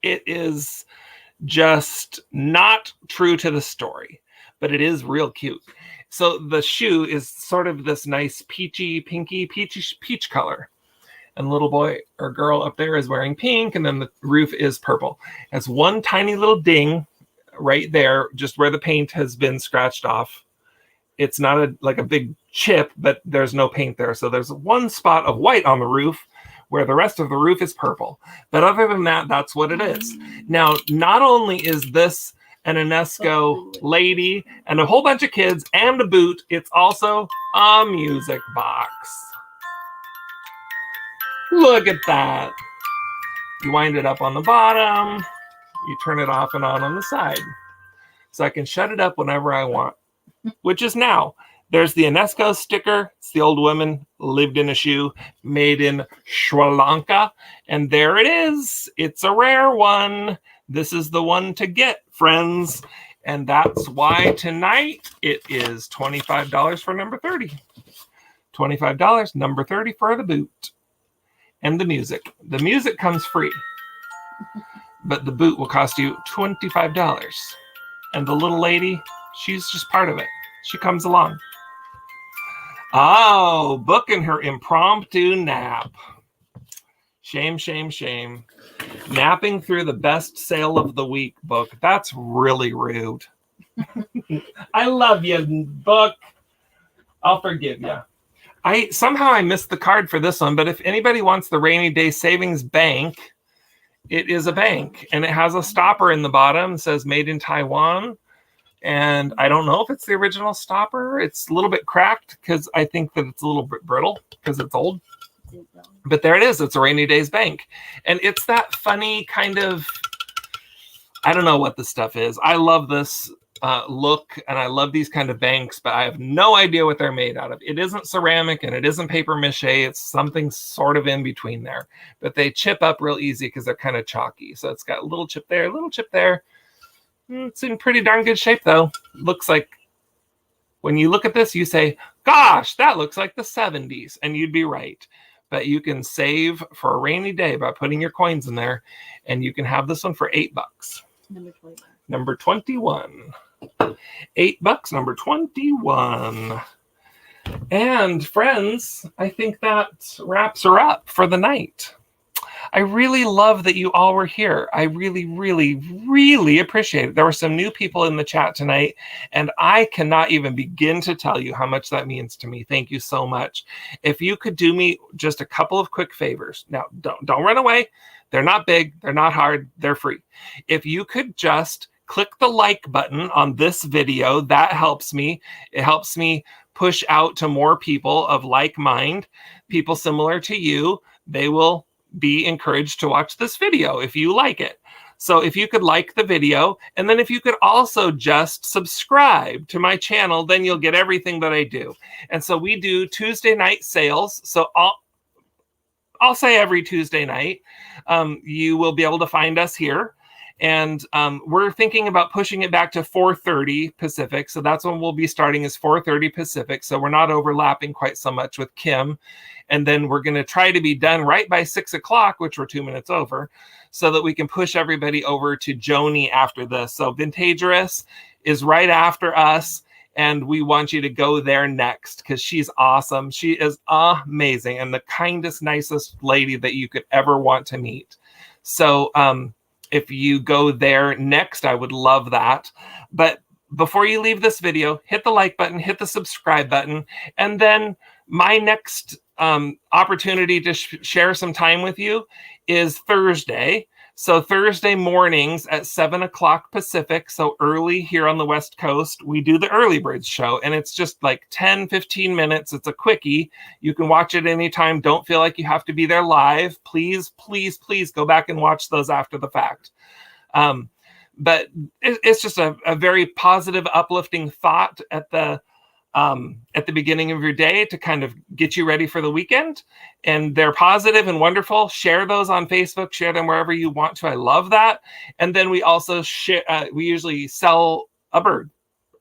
It is just not true to the story. But it is real cute. So the shoe is sort of this nice peach color. And the little boy or girl up there is wearing pink, and then the roof is purple. It has one tiny little ding right there, just where the paint has been scratched off. It's not like a big chip, but there's no paint there. So there's one spot of white on the roof where the rest of the roof is purple. But other than that, that's what it is. Now, not only is this an UNESCO lady and a whole bunch of kids and a boot, it's also a music box. Look at that. You wind it up on the bottom. You turn it off and on the side. So I can shut it up whenever I want, which is now. There's the UNESCO sticker. It's the old woman lived in a shoe made in Sri Lanka. And there it is. It's a rare one. This is the one to get, friends. And that's why tonight it is $25 for number 30. $25, number 30 for the boot. And the music. The music comes free. But the boot will cost you $25. And the little lady, she's just part of it. She comes along. Oh, booking her impromptu nap. Shame, shame, shame. Napping through the best sale of the week book. That's really rude. I love you, book. I'll forgive you. I missed the card for this one, but if anybody wants the Rainy Day Savings Bank, it is a bank, and it has a stopper in the bottom. It says made in Taiwan. And I don't know if it's the original stopper. It's a little bit cracked because I think that it's a little bit brittle because it's old. But there it is. It's a Rainy Days Bank. And it's that funny kind of, I don't know what this stuff is. I love this look, and I love these kind of banks, but I have no idea what they're made out of. It isn't ceramic, and it isn't paper mache. It's something sort of in between there. But they chip up real easy because they're kind of chalky. So it's got a little chip there, a little chip there. It's in pretty darn good shape, though. Looks like, when you look at this, you say, gosh, that looks like the 70s. And you'd be right. But you can save for a rainy day by putting your coins in there. And you can have this one for $8. Number 21. $8, number 21. And friends, I think that wraps her up for the night. I really love that you all were here. I really, really, really appreciate it. There were some new people in the chat tonight, and I cannot even begin to tell you how much that means to me. Thank you so much. If you could do me just a couple of quick favors. Now, don't run away. They're not big. They're not hard. They're free. If you could just click the like button on this video, that helps me. It helps me push out to more people of like mind, people similar to you. They will be encouraged to watch this video if you like it. So if you could like the video, and then if you could also just subscribe to my channel, then you'll get everything that I do. And so we do Tuesday night sales. So I'll say every Tuesday night, you will be able to find us here. And we're thinking about pushing it back to 4:30 Pacific. So that's when we'll be starting, is 4:30 Pacific. So we're not overlapping quite so much with Kim. And then we're going to try to be done right by 6 o'clock, which we're 2 minutes over, so that we can push everybody over to Joni after this. So Vintagerous is right after us. And we want you to go there next because she's awesome. She is amazing and the kindest, nicest lady that you could ever want to meet. So if you go there next, I would love that. But before you leave this video, hit the like button, hit the subscribe button, and then my next opportunity to share some time with you is Thursday. So Thursday mornings at 7 o'clock Pacific, so early here on the West Coast, we do the Early Birds show, and it's just like 10, 15 minutes. It's a quickie. You can watch it anytime. Don't feel like you have to be there live. Please, please, please go back and watch those after the fact. But it's just a very positive, uplifting thought at the beginning of your day to kind of get you ready for the weekend. And they're positive and wonderful. Share those on Facebook, share them wherever you want to. I love that. And then we also share, we usually sell a bird,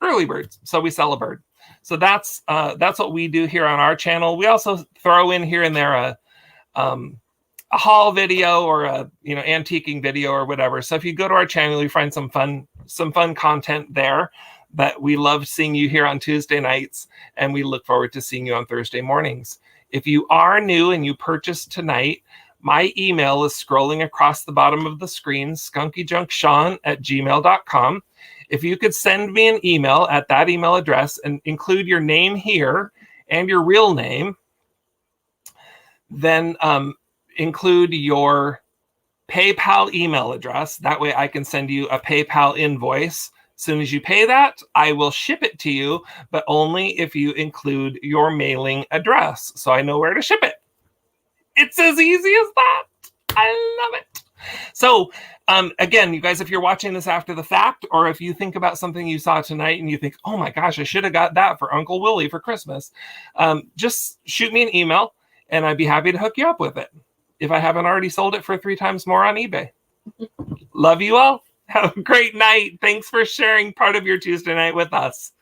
early birds. So we sell a bird. So that's what we do here on our channel. We also throw in here and there a haul video or a antiquing video or whatever. So if you go to our channel, you find some fun content there. But we love seeing you here on Tuesday nights, and we look forward to seeing you on Thursday mornings. If you are new and you purchased tonight, my email is scrolling across the bottom of the screen, skunkyjunksean@gmail.com. If you could send me an email at that email address and include your name here and your real name, then include your PayPal email address. That way I can send you a PayPal invoice. As soon as you pay that, I will ship it to you, but only if you include your mailing address, so I know where to ship it. It's as easy as that. I love it. So again, you guys, if you're watching this after the fact, or if you think about something you saw tonight and you think, oh my gosh, I should have got that for Uncle Willie for Christmas, just shoot me an email and I'd be happy to hook you up with it if I haven't already sold it for 3 times more on eBay. Love you all. Have a great night. Thanks for sharing part of your Tuesday night with us.